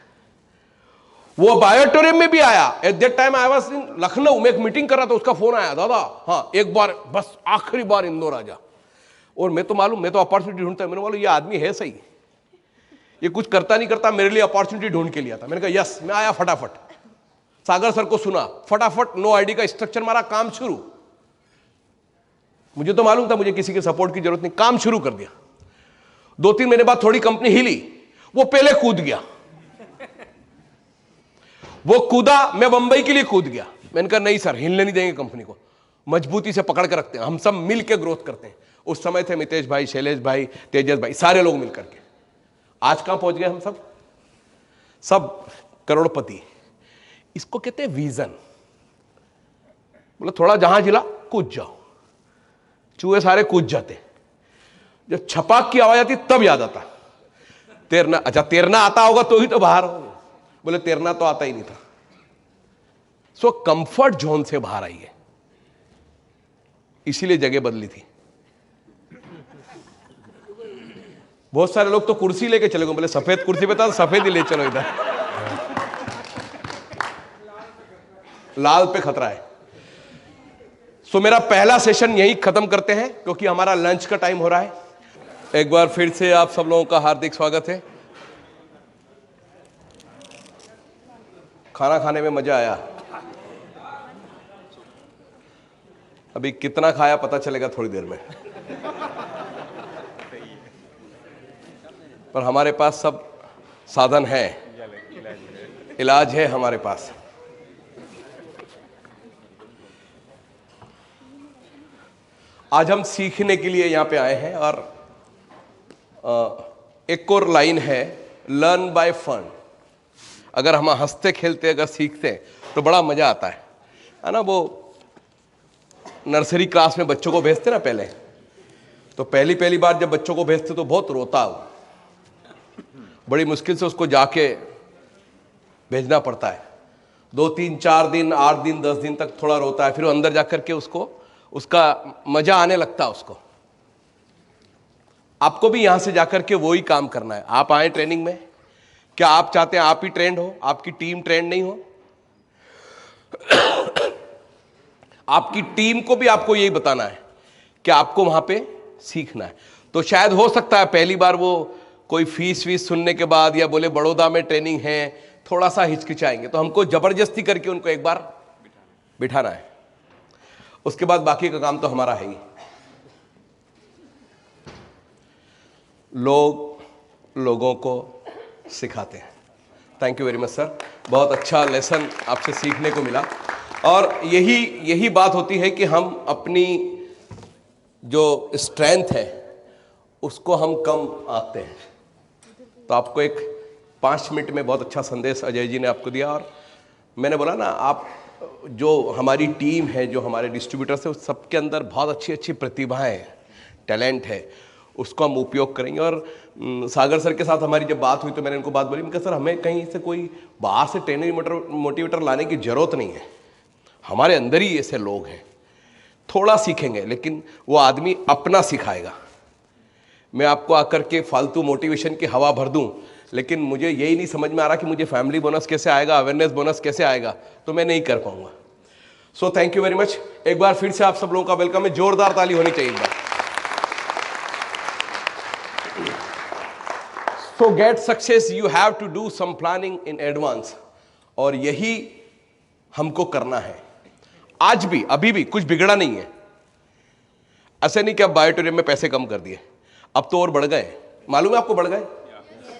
वो बायोटेरियम में भी आया। At that time I was in Lucknow में एक मीटिंग कर रहा था, उसका फोन आया, दादा हाँ एक बार बस आखिरी बार इंदौर आ जा। और मैं तो मालूम, मैं तो अपॉर्चुनिटी ढूंढता, मैंने बोला ये आदमी है सही, ये कुछ करता नहीं करता, मेरे लिए अपॉर्चुनिटी ढूंढ के लिया था। मैंने कहा यस, मैं आया फटाफट, सागर सर को सुना, फटाफट नो आईडी का स्ट्रक्चर मारा, काम शुरू। मुझे तो मालूम था मुझे किसी के सपोर्ट की जरूरत नहीं, काम शुरू कर दिया। 2-3 महीने बाद थोड़ी कंपनी हिली, वो पहले कूद गया। वो कूदा, मैं बंबई के लिए कूद गया। मैंने कहा नहीं सर, हिलने नहीं देंगे कंपनी को, मजबूती से पकड़ के रखते हैं, हम सब मिल के ग्रोथ करते हैं। उस समय थे मितेश भाई, शैलेश भाई, तेजस भाई, सारे लोग मिलकर के। आज कहां पहुंच गए हम सब करोड़पति। इसको कहते हैं विजन। मतलब थोड़ा जहां जिला कूद जाओ, चूहे सारे कूद जाते, जब छपाक की आवाज आती तब याद आता तैरना। अच्छा तैरना आता होगा तो ही तो बाहर हो, बोले तैरना तो आता ही नहीं था। सो कंफर्ट जोन से बाहर आई है, इसीलिए जगह बदली थी। बहुत सारे लोग तो कुर्सी लेके चले गए, बोले सफेद कुर्सी पे था, सफेद ही ले चलो इधर, लाल पे खतरा है। सो मेरा पहला सेशन यही खत्म करते हैं क्योंकि हमारा लंच का टाइम हो रहा है। एक बार फिर से आप सब लोगों का हार्दिक स्वागत है। खाना खाने में मजा आया। अभी कितना खाया पता चलेगा थोड़ी देर में, पर हमारे पास सब साधन है, इलाज है हमारे पास। आज हम सीखने के लिए यहां पे आए हैं और एक और लाइन है, लर्न बाय फन। अगर हम हंसते खेलते अगर सीखते तो बड़ा मजा आता है ना। वो नर्सरी क्लास में बच्चों को भेजते ना पहले, तो पहली बार जब बच्चों को भेजते तो बहुत रोता हो, बड़ी मुश्किल से उसको जाके भेजना पड़ता है। 2-3-4 दिन, 8 दिन, 10 दिन तक थोड़ा रोता है, फिर वो अंदर जाकर के उसको उसका मजा आने लगता है उसको। आपको भी यहां से जाकर के वो ही काम करना है। आप आए ट्रेनिंग में, क्या आप चाहते हैं आप ही ट्रेंड हो, आपकी टीम ट्रेंड नहीं हो? आपकी टीम को भी आपको यही बताना है कि आपको वहां पे सीखना है। तो शायद हो सकता है पहली बार वो कोई फीस सुनने के बाद या बोले बड़ौदा में ट्रेनिंग है, थोड़ा सा हिचकिचाएंगे, तो हमको जबरदस्ती करके उनको एक बार बिठाना है। उसके बाद बाकी का काम तो हमारा है ही। लोगों को सिखाते हैं। Thank you very much sir, बहुत अच्छा लेसन आपसे सीखने को मिला। और यही बात होती है कि हम अपनी जो स्ट्रेंथ है उसको हम कम आते हैं। तो आपको एक 5 मिनट में बहुत अच्छा संदेश अजय जी ने आपको दिया। और मैंने बोला ना, आप जो हमारी टीम है, जो हमारे डिस्ट्रीब्यूटर्स है, उस सबके अंदर बहुत अच्छी प्रतिभाएं हैं, टैलेंट है। उसको हम उपयोग करेंगे। और सागर सर के साथ हमारी जब बात हुई तो मैंने उनको बात बोली, मैं कहा सर हमें कहीं से कोई बाहर से ट्रेनर मोटिवेटर लाने की जरूरत नहीं है, हमारे अंदर ही ऐसे लोग हैं, थोड़ा सीखेंगे लेकिन वो आदमी अपना सिखाएगा। मैं आपको आकर के फालतू मोटिवेशन की हवा भर दूं, लेकिन मुझे यही नहीं समझ में आ रहा कि मुझे फैमिली बोनस कैसे आएगा, अवेयरनेस बोनस कैसे आएगा, तो मैं नहीं कर पाऊंगा। So thank you very much. एक बार फिर से आप सब लोगों का वेलकम है, जोरदार ताली होनी चाहिए एक बार। So get success you have to do some planning in advance, और यही हमको करना है। आज भी अभी भी कुछ बिगड़ा नहीं है। ऐसे नहीं कि अब बायोटोरियम में पैसे कम कर दिए, अब तो और बढ़ गए। मालूम है आपको बढ़ गए?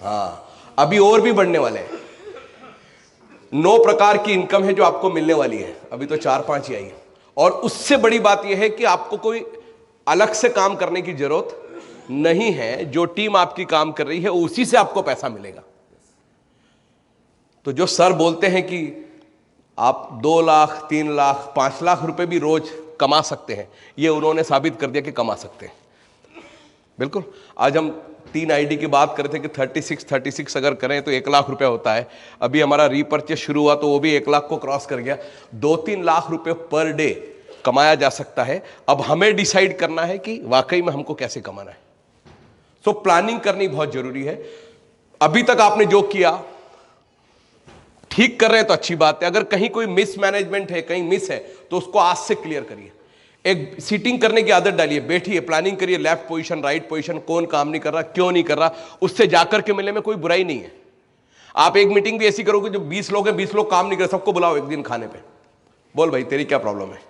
हाँ, अभी और भी बढ़ने वाले हैं। 9 प्रकार की इनकम है जो आपको मिलने वाली है, अभी तो 4-5 ही आई है। और उससे बड़ी बात यह है कि आपको कोई अलग से काम करने की जरूरत नहीं है, जो टीम आपकी काम कर रही है उसी से आपको पैसा मिलेगा। तो जो सर बोलते हैं कि आप 2 लाख 3 लाख 5 लाख रुपए भी रोज कमा सकते हैं, ये उन्होंने साबित कर दिया कि कमा सकते हैं। बिल्कुल। आज हम 3 आईडी की बात कर रहे थे कि 36 अगर करें तो 1 लाख रुपए होता है। अभी हमारा रीपर्चेस शुरू हुआ तो वो भी 1 लाख को क्रॉस कर गया। 2-3 लाख रुपए पर डे कमाया जा सकता है। अब हमें डिसाइड करना है कि वाकई में हमको कैसे कमाना है। सो प्लानिंग करनी बहुत जरूरी है। अभी तक आपने जो किया ठीक कर रहे हैं तो अच्छी बात है, अगर कहीं कोई मिसमैनेजमेंट है, कहीं मिस है, तो उसको आज से क्लियर करिए। एक सीटिंग करने की आदत डालिए, बैठिए, प्लानिंग करिए, लेफ्ट पोजीशन, राइट पोजीशन, कौन काम नहीं कर रहा, क्यों नहीं कर रहा, उससे जाकर के मिलने में कोई बुराई नहीं है। आप एक मीटिंग भी ऐसी करोगे जो 20 लोग हैं, 20 लोग काम नहीं कर, सबको बुलाओ एक दिन खाने पे, बोल भाई तेरी क्या प्रॉब्लम है,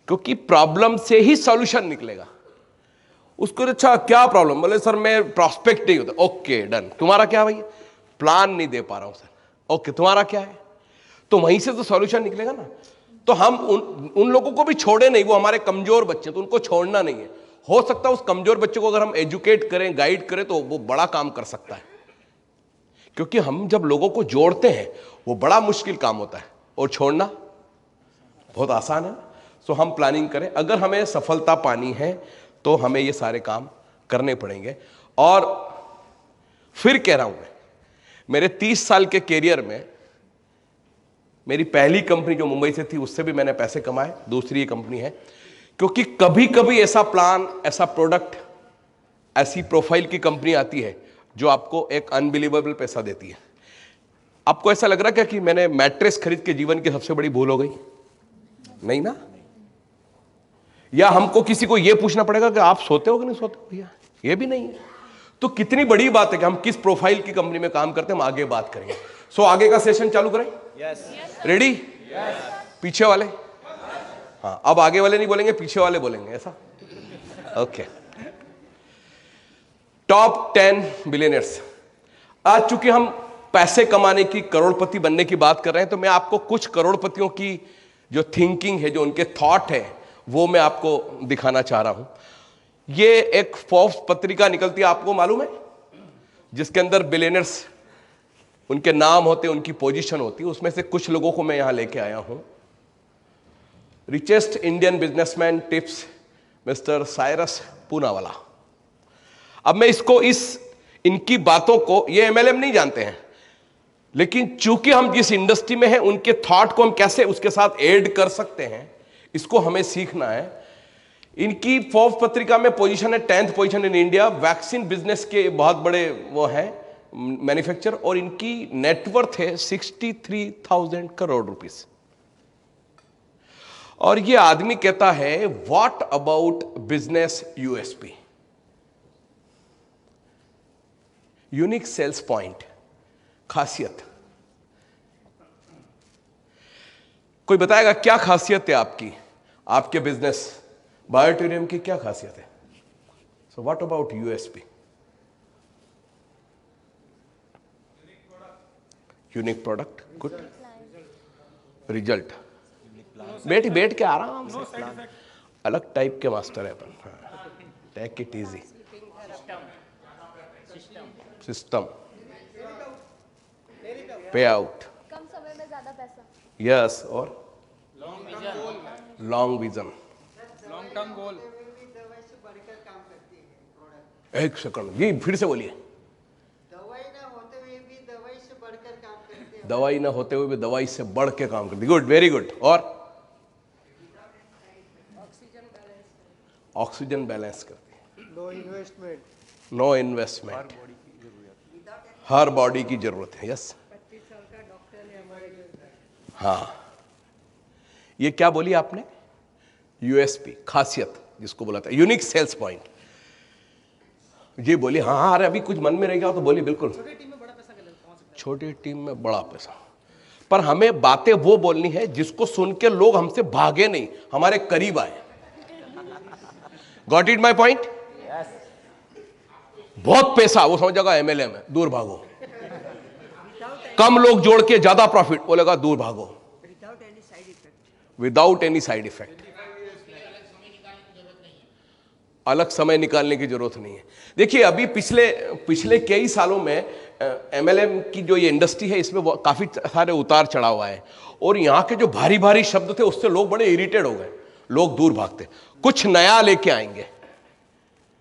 क्योंकि प्रॉब्लम से ही सॉल्यूशन निकलेगा। उसको अच्छा क्या प्रॉब्लम, बोले सर मैं प्रॉस्पेक्ट नहीं होता, ओके डन, तुम्हारा क्या भाई, प्लान नहीं दे पा रहा हूं सर, ओके तुम्हारा क्या है, तो वहीं से तो सॉल्यूशन निकलेगा ना। तो हम उन लोगों को भी छोड़े नहीं, वो हमारे कमजोर बच्चे, तो उनको छोड़ना नहीं है। हो सकता है उस कमजोर बच्चे को अगर हम एजुकेट करें, गाइड करें, तो वो बड़ा काम कर सकता है। क्योंकि हम जब लोगों को जोड़ते हैं वो बड़ा मुश्किल काम होता है, और छोड़ना बहुत आसान है। सो हम प्लानिंग करें, अगर हमें सफलता पानी है तो हमें ये सारे काम करने पड़ेंगे। और फिर कह रहा हूं मैं, मेरे 30 साल के कैरियर में मेरी पहली कंपनी जो मुंबई से थी उससे भी मैंने पैसे कमाए, दूसरी कंपनी है। क्योंकि कभी कभी ऐसा प्लान, ऐसा प्रोडक्ट, ऐसी प्रोफाइल की कंपनी आती है जो आपको एक अनबिलीवेबल पैसा देती है। आपको ऐसा लग रहा क्या कि मैंने मैट्रेस खरीद के जीवन की सबसे बड़ी भूल हो गई? नहीं ना। या हमको किसी को यह पूछना पड़ेगा कि आप सोते हो कि नहीं सोते भैया, यह भी नहीं है। तो कितनी बड़ी बात है कि हम किस प्रोफाइल की कंपनी में काम करते हैं, हम आगे बात करेंगे। सो आगे का सेशन चालू करें? रेडी? पीछे वाले? हाँ, अब आगे वाले नहीं बोलेंगे, पीछे वाले बोलेंगे, ऐसा? ओके। Top 10 billionaires. आज चूंकि हम पैसे कमाने की, करोड़पति बनने की बात कर रहे हैं, तो मैं आपको कुछ करोड़पतियों की जो थिंकिंग है, जो उनके थॉट है, वो मैं आपको दिखाना चाह रहा हूं। ये एक फोर्ब्स पत्रिका निकलती है, आपको मालूम है, जिसके अंदर बिलियनर्स, उनके नाम होते हैं, उनकी पोजीशन होती है। उसमें से कुछ लोगों को मैं यहां लेके आया हूं। Richest Indian businessman tips, mister Cyrus Poonawalla. अब मैं इनकी बातों को, ये एमएलएम नहीं जानते हैं, लेकिन चूंकि हम जिस इंडस्ट्री में हैं, उनके थॉट को हम कैसे उसके साथ ऐड कर सकते हैं, इसको हमें सीखना है। इनकी फोर्ब्स पत्रिका में पोजीशन है 10th position in India. Vaccine business के बहुत बड़े वो हैं मैन्युफैक्चर, और इनकी नेटवर्थ है 63,000 करोड़ रुपीस। और ये आदमी कहता है, what about business USP, unique sales point, खासियत। कोई बताएगा क्या खासियत है आपकी, आपके बिजनेस बायोटोरियम की क्या खासियत है? So what about USP? Unique product, good result. बैठ के आराम से, अलग टाइप के मास्टर है अपन, टेक इट इजी, सिस्टम, पे आउट, कम समय में ज्यादा पैसा, यस, और long vision, long term goal, एक सेकंड जी, फिर से बोलिए। दवाई ना होते हुए भी दवाई से बढ़कर काम करते हैं। दवाई ना होते हुए भी दवाई से बढ़ के काम करती। Good, very good. और ऑक्सीजन बैलेंस करती है। No investment. नो इन्वेस्टमेंट, हर बॉडी की जरूरत है। यस, 25 साल का डॉक्टर है हमारे घर। हाँ, ये क्या बोली आपने? यूएसपी, खासियत जिसको बोला था, यूनिक सेल्स पॉइंट। ये बोली हाँ हाँ, अरे अभी कुछ मन में रह गया तो बोली बिल्कुल। छोटी टीम में बड़ा पैसा कमा सकते हैं। छोटी टीम में बड़ा पैसा, पर हमें बातें वो बोलनी है जिसको सुन के लोग हमसे भागे नहीं, हमारे करीब आए। Got it my point? बहुत पैसा, वो समझेगा एमएलए में, दूर भागो। कम लोग जोड़ के ज्यादा प्रॉफिट, बोलेगा दूर भागो। Without any side effect. Without any side effect, अलग समय निकालने की जरूरत नहीं है। देखिए अभी पिछले कई सालों में एमएलएम की जो ये इंडस्ट्री है, इसमें काफी सारे उतार चढ़ाव आए, और यहाँ के जो भारी भारी शब्द थे उससे लोग बड़े इरिटेट हो गए, लोग दूर भागते। कुछ नया लेके आएंगे,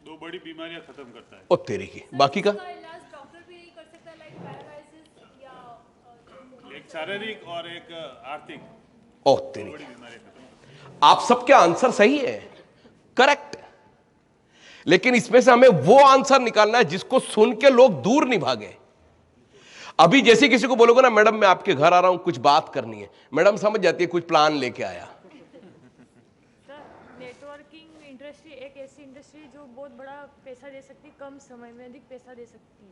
दो बड़ी बीमारियां खत्म करता है। ओ तेरी की, बाकी का इलाज डॉक्टर भी नहीं कर सकता, लाइक पैरालिसिस या एक शारीरिक और एक आर्थिक, ओ तेरी बड़ी की। बीमारियां खत्म। आप सबके आंसर सही है, करेक्ट, लेकिन इसमें से हमें वो आंसर निकालना है जिसको सुन के लोग दूर नहीं भागे। अभी जैसे किसी को बोलोगे ना, मैडम मैं आपके घर आ रहा हूं, कुछ बात करनी है, मैडम समझ जाती है कुछ प्लान लेके आया। सर नेटवर्किंग इंडस्ट्री एक ऐसी इंडस्ट्री जो बहुत बड़ा पैसा दे सकती है, कम समय में अधिक पैसा दे सकती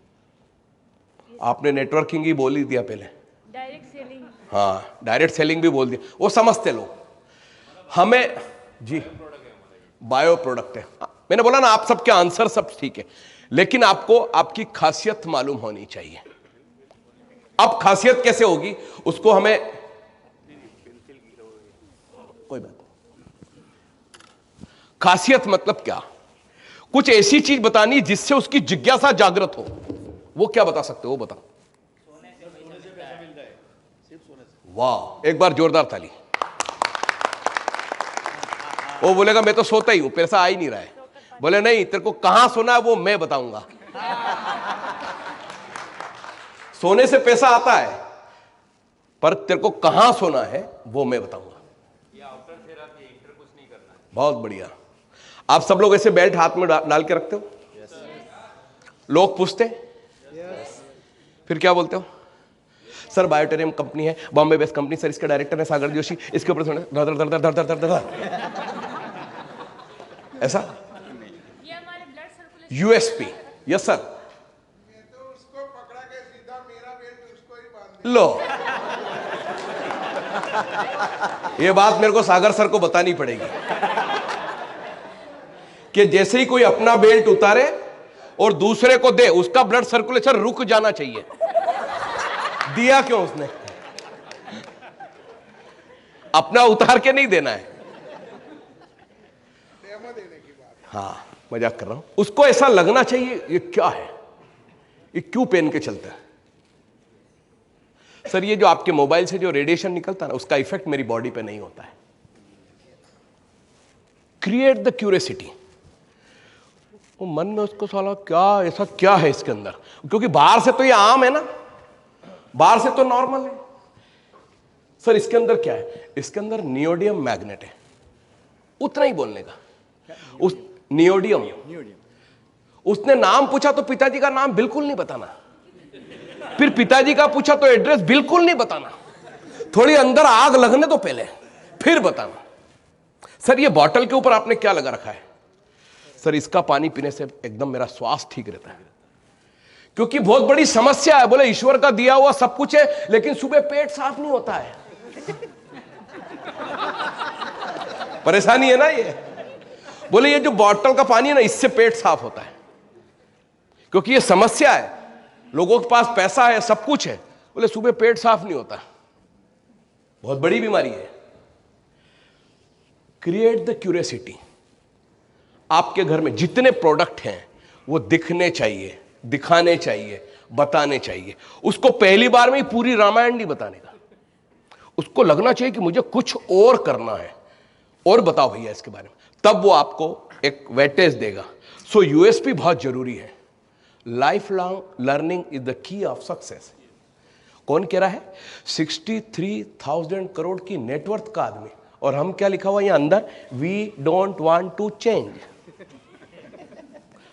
है। आपने नेटवर्किंग ही बोल ही दिया पहले। Direct selling. हाँ, डायरेक्ट सेलिंग भी बोल दिया, वो समझते लोग। हमें जी बायो प्रोडक्ट है, मैंने बोला ना, आप सबके आंसर सब ठीक है, लेकिन आपको आपकी खासियत मालूम होनी चाहिए। अब खासियत कैसे होगी उसको हमें, कोई बात नहीं। खासियत मतलब क्या? कुछ ऐसी चीज बतानी जिससे उसकी जिज्ञासा जागृत हो। वो क्या बता सकते हो, वो बताओ। वाह, एक बार जोरदार ताली। वो बोलेगा मैं तो सोता ही हूं, पैसा आ ही नहीं रहा है। बोले नहीं, तेरे को कहां सोना है वो मैं बताऊंगा। सोने से पैसा आता है, पर तेरे को कहां सोना है वो मैं बताऊंगा। बहुत बढ़िया। आप सब लोग ऐसे बेल्ट हाथ में डाल के रखते हो? लोग पूछते फिर क्या बोलते हो? सर बायोटेरियम कंपनी है, बॉम्बे बेस्ड कंपनी, सर इसके डायरेक्टर है सागर जोशी, इसके ऊपर ऐसा। ये हमारे blood circulation. USP, yes sir. तो उसको पकड़ा के सीधा मेरा बेल्ट उसको ही बांध लो, ये बात मेरे को सागर सर को बतानी पड़ेगी कि जैसे ही कोई अपना बेल्ट उतारे और दूसरे को दे, उसका ब्लड सर्कुलेशन रुक जाना चाहिए। दिया क्यों उसने? अपना उतार के नहीं देना है। डेमो देने की बात। हाँ, मजाक कर रहा हूं। उसको ऐसा लगना चाहिए ये क्या है, ये क्यों पहन के चलता है। सर ये जो आपके मोबाइल से जो रेडिएशन निकलता है ना, उसका इफेक्ट मेरी बॉडी पे नहीं होता है। Create the curiosity. वो मन में उसको साला क्या ऐसा क्या है इसके अंदर, क्योंकि बाहर से तो ये आम है ना, बाहर से तो नॉर्मल है। सर इसके अंदर क्या है? इसके अंदर नियोडियम मैग्नेट है, उतना ही बोलने का। उस नियोडियम, उसने नाम पूछा तो पिताजी का नाम बिल्कुल नहीं बताना, फिर पिताजी का पूछा तो एड्रेस बिल्कुल नहीं बताना, थोड़ी अंदर आग लगने तो पहले फिर बताना। सर ये बॉटल के ऊपर आपने क्या लगा रखा है? सर इसका पानी पीने से एकदम मेरा स्वास्थ्य ठीक रहता है। क्योंकि बहुत बड़ी समस्या है, बोले ईश्वर का दिया हुआ सब कुछ है, लेकिन सुबह पेट साफ नहीं होता है। परेशानी है ना ये। बोले ये जो बॉटल का पानी है ना, इससे पेट साफ होता है, क्योंकि ये समस्या है। लोगों के पास पैसा है, सब कुछ है, बोले सुबह पेट साफ नहीं होता, बहुत बड़ी बीमारी है। Create the curiosity. आपके घर में जितने प्रोडक्ट हैं वो दिखने चाहिए, दिखाने चाहिए, बताने चाहिए। उसको पहली बार में ही पूरी रामायण नहीं बताने का, उसको लगना चाहिए कि मुझे कुछ और करना है। और बताओ भैया इसके बारे में, तब वो आपको एक वेटेज देगा। सो यूएसपी बहुत जरूरी है। Life long learning is the key of success. कौन कह रहा है? 63,000 करोड़ की नेटवर्थ का आदमी, और हम क्या लिखा हुआ यहां अंदर? We don't want to change.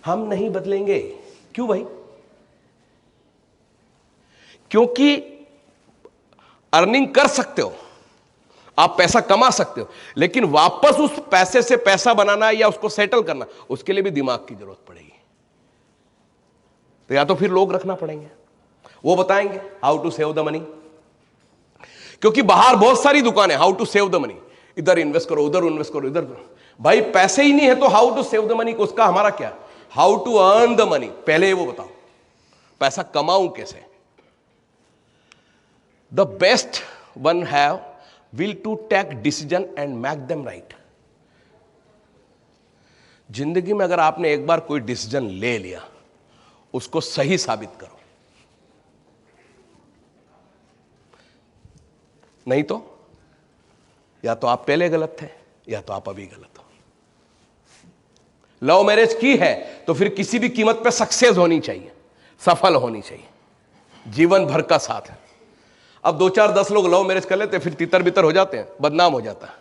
हम नहीं बदलेंगे। क्यों भाई? क्योंकि अर्निंग कर सकते हो, आप पैसा कमा सकते हो, लेकिन वापस उस पैसे से पैसा बनाना या उसको सेटल करना, उसके लिए भी दिमाग की जरूरत पड़ेगी। तो या तो फिर लोग रखना पड़ेंगे, वो बताएंगे how to save the money, क्योंकि बाहर बहुत सारी दुकानें, how to save the money, इधर इन्वेस्ट करो, उधर इन्वेस्ट करो, इधर। भाई पैसे ही नहीं है तो how to save the money को, उसका हमारा क्या? How to earn the money, पहले वो बताओ पैसा कमाऊं कैसे। The best one have will to take decision and make them right। जिंदगी में अगर आपने एक बार कोई डिसीजन ले लिया, उसको सही साबित करो, नहीं तो या तो आप पहले गलत थे या तो आप अभी गलत हो। लव मैरिज की है तो फिर किसी भी कीमत पे सक्सेस होनी चाहिए, सफल होनी चाहिए, जीवन भर का साथ है। अब 2-4-10 लोग लव मैरिज कर लेते फिर तितर बितर हो जाते हैं, बदनाम हो जाता है,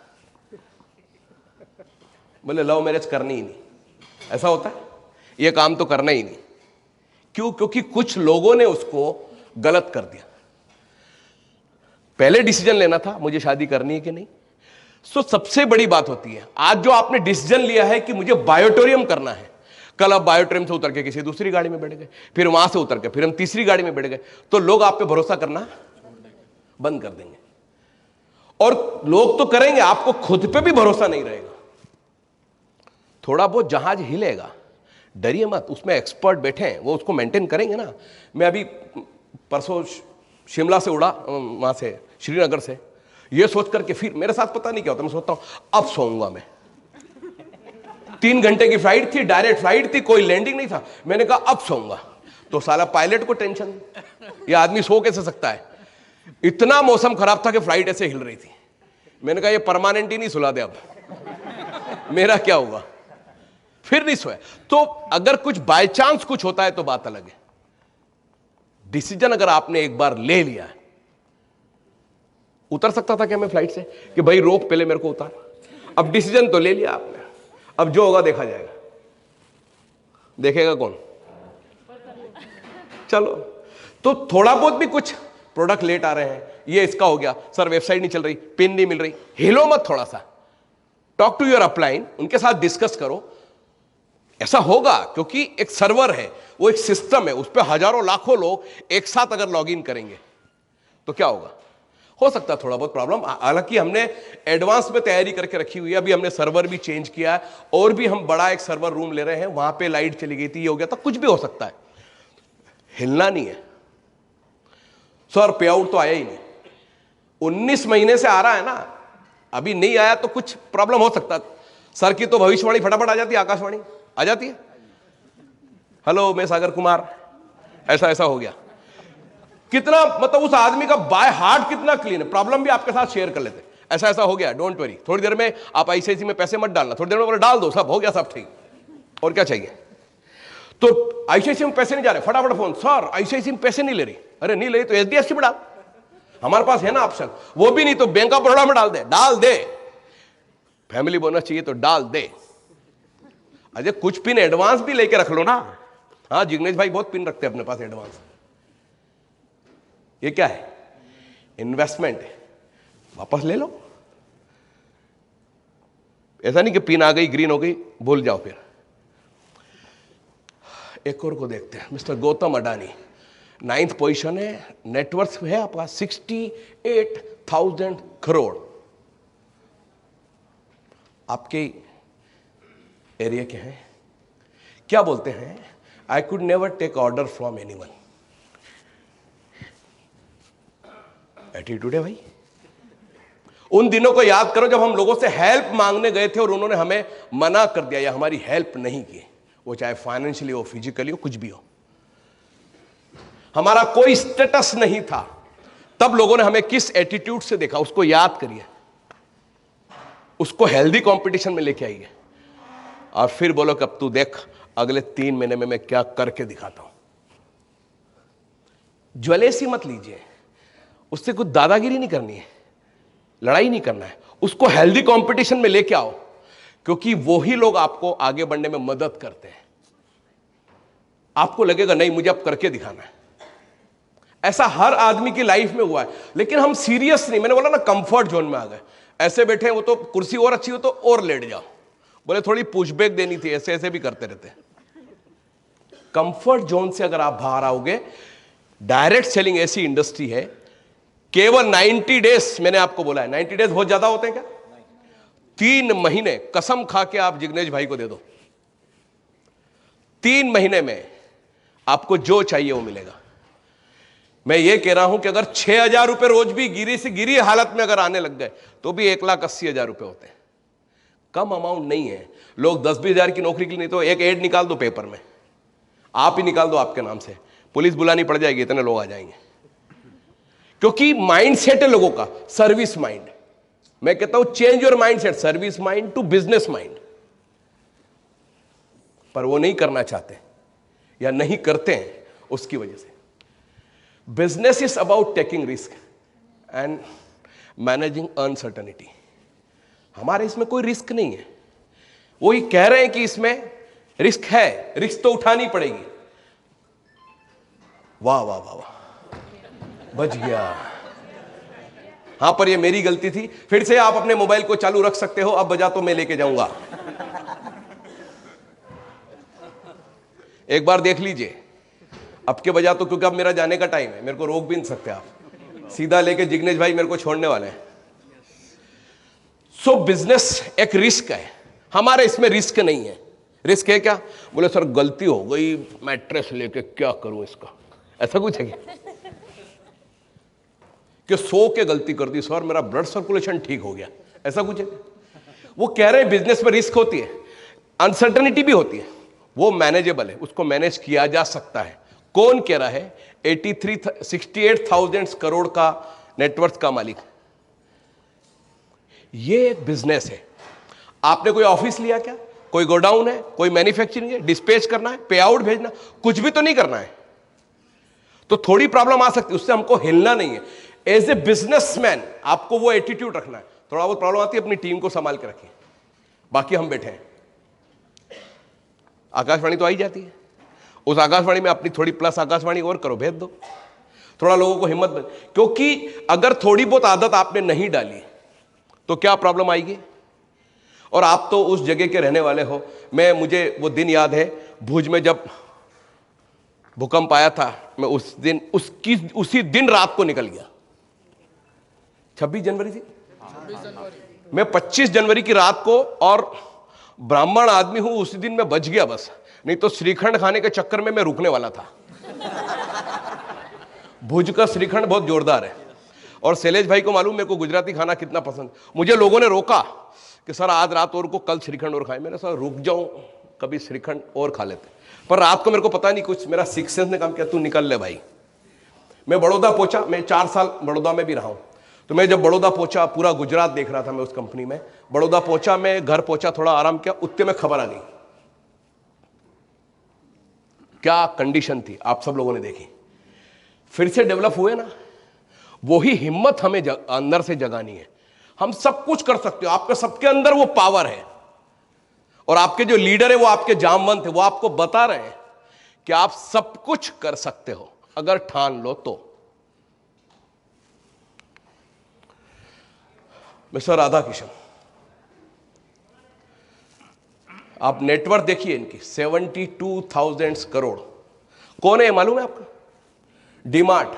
बोले लव मैरिज करनी ही नहीं, ऐसा होता है, ये काम तो करना ही नहीं। क्यों? क्योंकि कुछ लोगों ने उसको गलत कर दिया। पहले डिसीजन लेना था मुझे शादी करनी है कि नहीं। सो सबसे बड़ी बात होती है, आज जो आपने डिसीजन लिया है कि मुझे बायोटोरियम करना है, कल आप बायोटोरियम से उतर के किसी दूसरी गाड़ी में बैठ गए, फिर वहां से उतर के फिर हम तीसरी गाड़ी में बैठ गए, तो लोग आप पे भरोसा करना बंद कर देंगे। और लोग तो करेंगे, आपको खुद पे भी भरोसा नहीं रहेगा। थोड़ा बहुत जहाज हिलेगा, डरिए मत, उसमें एक्सपर्ट बैठे हैं, वो उसको मेंटेन करेंगे ना। मैं अभी परसों शिमला से उड़ा, वहां से श्रीनगर से, ये सोच करके फिर मेरे साथ पता नहीं क्या होता, मैं सोचता हूं अब सोऊंगा मैं। 3 घंटे की फ्लाइट थी, डायरेक्ट फ्लाइट थी, कोई लैंडिंग नहीं था। मैंने कहा अब सोऊंगा, तो साला पायलट को टेंशन, ये आदमी सो कैसे सकता है? इतना मौसम खराब था कि फ्लाइट ऐसे हिल रही थी। मैंने कहा ये परमानेंट ही नहीं सुला दे, अब मेरा क्या होगा? फिर नहीं सोया। तो अगर कुछ बाय चांस कुछ होता है तो बात अलग है। डिसीजन अगर आपने एक बार ले लिया है, उतर सकता था क्या मैं फ्लाइट से कि भाई रोक पहले मेरे को उतार? अब डिसीजन तो ले लिया आपने, अब जो होगा देखा जाएगा। देखेगा कौन? चलो, तो थोड़ा बहुत भी कुछ प्रोडक्ट लेट आ रहे हैं, ये इसका हो गया, सर वेबसाइट नहीं चल रही, पिन नहीं मिल रही, हिलो मत, थोड़ा सा टॉक टू योर अपलाइन, उनके साथ डिस्कस करो। ऐसा होगा क्योंकि एक सर्वर है, वो एक सिस्टम है, उस पर हजारों लाखों लोग एक साथ अगर लॉग इन करेंगे तो क्या होगा? हो सकता है थोड़ा बहुत प्रॉब्लम, हालांकि हमने एडवांस में तैयारी करके रखी हुई है। अभी हमने सर्वर भी चेंज किया है, और भी हम बड़ा एक सर्वर रूम ले रहे हैं, वहां पे लाइट चली गई थी, ये हो गया था, कुछ भी हो सकता है, हिलना नहीं है। सर पे आउट तो आया ही नहीं, 19 महीने से आ रहा है ना, अभी नहीं आया तो कुछ प्रॉब्लम हो सकता है। सर की तो भविष्यवाणी फटाफट आ जाती है, आकाशवाणी आ जाती है, हेलो मैं सागर कुमार, ऐसा ऐसा हो गया। कितना मतलब उस आदमी का बाय हार्ट कितना क्लीन है, प्रॉब्लम भी आपके साथ शेयर कर लेते, ऐसा ऐसा हो गया, डोंट वरी, थोड़ी देर में आप आईसीआईसी में पैसे मत डालना, थोड़ी देर में बोले डाल दो, सब हो गया, सब ठीक, और क्या चाहिए? तो आईसीआईसी में पैसे नहीं जा रहे, फटाफट फोन, सर आईसीआईसी में पैसे नहीं ले रही, अरे नहीं ले रही तो एचडीएफसी में डाल, हमारे पास है ना ऑप्शन, वो भी नहीं तो बैंक ऑफ बड़ौदा में डाल दे, फैमिली बोनस चाहिए तो डाल दे। अजय कुछ पिन एडवांस भी लेके रख लो ना। हाँ जिग्नेश भाई बहुत पिन रखते हैं अपने पास एडवांस। ये क्या है? इन्वेस्टमेंट है, वापस ले लो। ऐसा नहीं कि पिन आ गई ग्रीन हो गई भूल जाओ फिर। एक और को देखते हैं, mister Gautam Adani, 9th position है, नेटवर्थ है आपका 68,000 करोड़। आपके एरिया के हैं, क्या बोलते हैं? I could never take order from anyone. Attitude है भाई। उन दिनों को याद करो जब हम लोगों से हेल्प मांगने गए थे और उन्होंने हमें मना कर दिया या हमारी हेल्प नहीं की, वो चाहे फाइनेंशियली हो, फिजिकली हो, कुछ भी हो, हमारा कोई स्टेटस नहीं था, तब लोगों ने हमें किस एटीट्यूड से देखा, उसको याद करिए। उसको हेल्दी कंपटीशन में लेके आइए और फिर बोलो कि अब तू देख अगले 3 महीने में मैं क्या करके दिखाता हूं। ज्वेलेसी मत लीजिए, उससे कुछ दादागिरी नहीं करनी है, लड़ाई नहीं करना है, उसको हेल्दी कंपटीशन में लेके आओ, क्योंकि वही लोग आपको आगे बढ़ने में मदद करते हैं। आपको लगेगा नहीं मुझे अब करके दिखाना है। ऐसा हर आदमी की लाइफ में हुआ है, लेकिन हम सीरियस नहीं, मैंने बोला ना कंफर्ट जोन में आ गए। ऐसे बैठे हैं, वो तो कुर्सी और अच्छी हो तो और लेट जाओ, बोले थोड़ी पुशबैक देनी थी, ऐसे ऐसे भी करते रहते हैं। कंफर्ट जोन से अगर आप बाहर आओगे, डायरेक्ट सेलिंग ऐसी इंडस्ट्री है, केवल 90 डेज, मैंने आपको बोला है 90 डेज बहुत ज्यादा होते हैं क्या? 3 महीने कसम खा के आप जिग्नेश भाई को दे दो, 3 महीने में आपको जो चाहिए वो मिलेगा। मैं ये कह रहा हूं कि अगर 6,000 रुपए रोज भी गिरी से गिरी हालत में अगर आने लग गए तो भी 1,80,000 रुपए होते हैं। कम अमाउंट नहीं है। लोग 10-20 हजार की नौकरी के लिए, नहीं तो एक एड निकाल दो पेपर में, आप ही निकाल दो आपके नाम से, पुलिस बुलानी पड़ जाएगी, इतने लोग आ जाएंगे। क्योंकि माइंड सेट है लोगों का, सर्विस माइंड। मैं कहता हूं change your mind set, service mind to business mind. पर वो नहीं करना चाहते या नहीं करते हैं, उसकी वजह से। Business is about taking risk and managing uncertainty. हमारे इसमें कोई रिस्क नहीं है। वो ही कह रहे हैं कि इसमें रिस्क है, रिस्क तो उठानी पड़ेगी। वाह वाह वाह वाह, बच गया। हां, पर ये मेरी गलती थी। फिर से आप अपने मोबाइल को चालू रख सकते हो, अब बजा तो मैं लेके जाऊंगा। एक बार देख लीजिए, अब के बजा तो, क्योंकि अब मेरा जाने का टाइम है, मेरे को रोक भी नहीं सकते आप, सीधा लेके जिग्नेश भाई मेरे को छोड़ने वाले हैं। सो बिजनेस एक रिस्क है, हमारे इसमें रिस्क नहीं है। रिस्क है क्या? बोले सर गलती हो गई, मैट्रेस लेके क्या करूं इसका, ऐसा कुछ है क्या? कि सो के गलती कर दी सर, मेरा ब्लड सर्कुलेशन ठीक हो गया, ऐसा कुछ है? वो कह रहे हैं बिजनेस में रिस्क होती है, अनसर्टेनिटी भी होती है, वो मैनेजेबल है, उसको मैनेज किया जा सकता है। कौन कह रहा है? 68,000 करोड़ का नेटवर्थ का मालिक। ये एक बिजनेस है। आपने कोई ऑफिस लिया क्या? कोई गोडाउन है? कोई मैन्युफैक्चरिंग है? डिस्पैच करना है? पे आउट भेजना? कुछ भी तो नहीं करना है। तो थोड़ी प्रॉब्लम आ सकती है, उससे हमको हिलना नहीं है। एज ए बिजनेसमैन आपको वो एटीट्यूड रखना है। थोड़ा बहुत प्रॉब्लम आती है, अपनी टीम को संभाल के रखिए, बाकी हम बैठे हैं। आकाशवाणी तो आई जाती है, उस आकाशवाणी में अपनी थोड़ी प्लस आकाशवाणी और करो, भेज दो, थोड़ा लोगों को हिम्मत बन। क्योंकि अगर थोड़ी बहुत आदत आपने नहीं डाली तो क्या प्रॉब्लम आएगी? और आप तो उस जगह के रहने वाले हो। मुझे वो दिन याद है, भुज में जब भूकंप आया था, मैं उसी दिन रात को निकल गया। 26 जनवरी थी, मैं 25 जनवरी की रात को, और ब्राह्मण आदमी हूं, उसी दिन मैं बच गया बस, नहीं तो श्रीखंड खाने के चक्कर में मैं रुकने वाला था। भुज का श्रीखंड बहुत जोरदार है, और शैलेश भाई को मालूम मेरे को गुजराती खाना कितना पसंद। मुझे लोगों ने रोका कि सर आज रात और को, कल श्रीखंड और खाए। मैंने सर रुक जाऊं, कभी श्रीखंड और खा लेते। पर रात को मेरे को पता नहीं, कुछ मेरा सिक्स सेंस ने काम किया, तू निकल ले भाई। मैं बड़ौदा पहुंचा, मैं 4 साल बड़ौदा में भी रहा हूं। तो मैं जब बड़ौदा पहुंचा, पूरा गुजरात देख रहा था मैं उस कंपनी में। बड़ौदा पहुंचा, मैं घर पहुंचा, थोड़ा आराम किया, उतने में खबर आ गई। क्या कंडीशन थी आप सब लोगों ने देखी। फिर से डेवलप हुए ना, वही हिम्मत हमें अंदर से जगानी है। हम सब कुछ कर सकते हो, आपके सबके अंदर वो पावर है। और आपके जो लीडर है वो आपके जामवंत है, वो आपको बता रहे हैं कि आप सब कुछ कर सकते हो अगर ठान लो तो। मिस्टर राधा किशन, आप नेटवर्क देखिए इनकी, 72,000 करोड़। कौन है मालूम है आपको? डीमार्ट।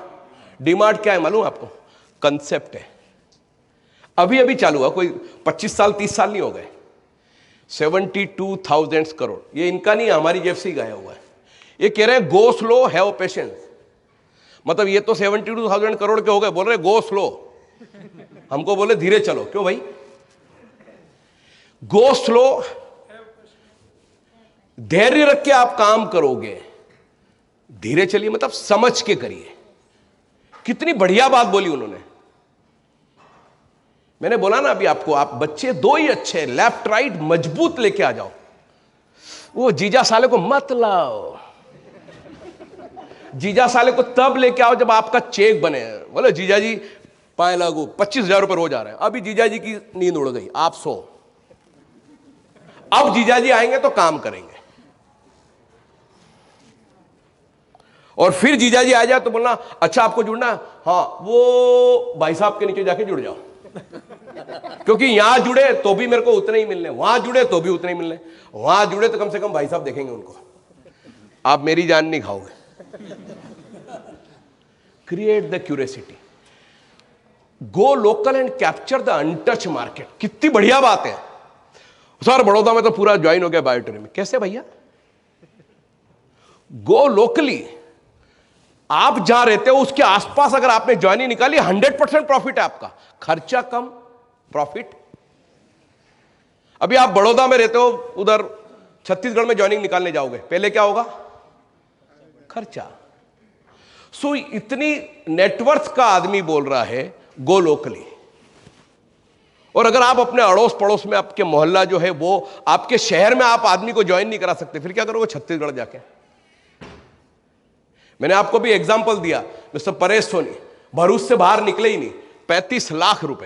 डीमार्ट क्या है मालूम है आपको? कंसेप्ट है, अभी अभी चालू हुआ, कोई 25 साल 30 साल नहीं हो गए। 72,000 करोड़, ये इनका नहीं है, हमारी जेफसी गया हुआ है। ये कह रहे हैं गो स्लो हैव पेशेंस। मतलब ये तो 72,000 करोड़ के हो गए, बोल रहे गो स्लो, हमको बोले धीरे चलो। क्यों भाई? गो स्लो, धैर्य रख के आप काम करोगे, धीरे चलिए, मतलब समझ के करिए। कितनी बढ़िया बात बोली उन्होंने। मैंने बोला ना अभी आपको, आप बच्चे दो ही अच्छे हैं, लेफ्ट राइट मजबूत लेके आ जाओ। वो जीजा साले को मत लाओ, जीजा साले को तब लेके आओ जब आपका चेक बने। बोले जीजा जी पाए लागू 25,000 रुपए रोज आ रहे हैं। अभी जीजा जी की नींद उड़ गई, आप सो। अब जीजा जी आएंगे तो काम करेंगे, और फिर जीजा जी आ जाए तो बोलना अच्छा आपको जुड़ना है? हाँ, वो भाई साहब के नीचे जाके जुड़ जाओ, क्योंकि यहां जुड़े तो भी मेरे को उतने ही मिलने, वहां जुड़े तो भी उतने ही मिलने। वहां जुड़े तो कम से कम भाई साहब देखेंगे उनको, आप मेरी जान नहीं खाओगे। Create the curiosity, go local and capture the untouch market. कितनी बढ़िया बात है सर, बड़ौदा में तो पूरा ज्वाइन हो गया बायोटूरिज्म। कैसे भैया? गो लोकली, आप जहां रहते हो उसके आसपास अगर आपने ज्वाइनिंग निकाली 100% प्रॉफिट है आपका, खर्चा कम प्रॉफिट। अभी आप बड़ौदा में रहते हो, उधर छत्तीसगढ़ में ज्वाइनिंग निकालने जाओगे, पहले क्या होगा? खर्चा। सो इतनी नेटवर्थ का आदमी बोल रहा है गो लोकली। और अगर आप अपने अड़ोस पड़ोस में, आपके मोहल्ला जो है वो, आपके शहर में आप आदमी को ज्वाइन नहीं करा सकते, फिर क्या करोगे छत्तीसगढ़ जाके? मैंने आपको भी एग्जांपल दिया, मिस्टर परेश सोनी भरूच से बाहर निकले ही नहीं, 35 लाख रुपए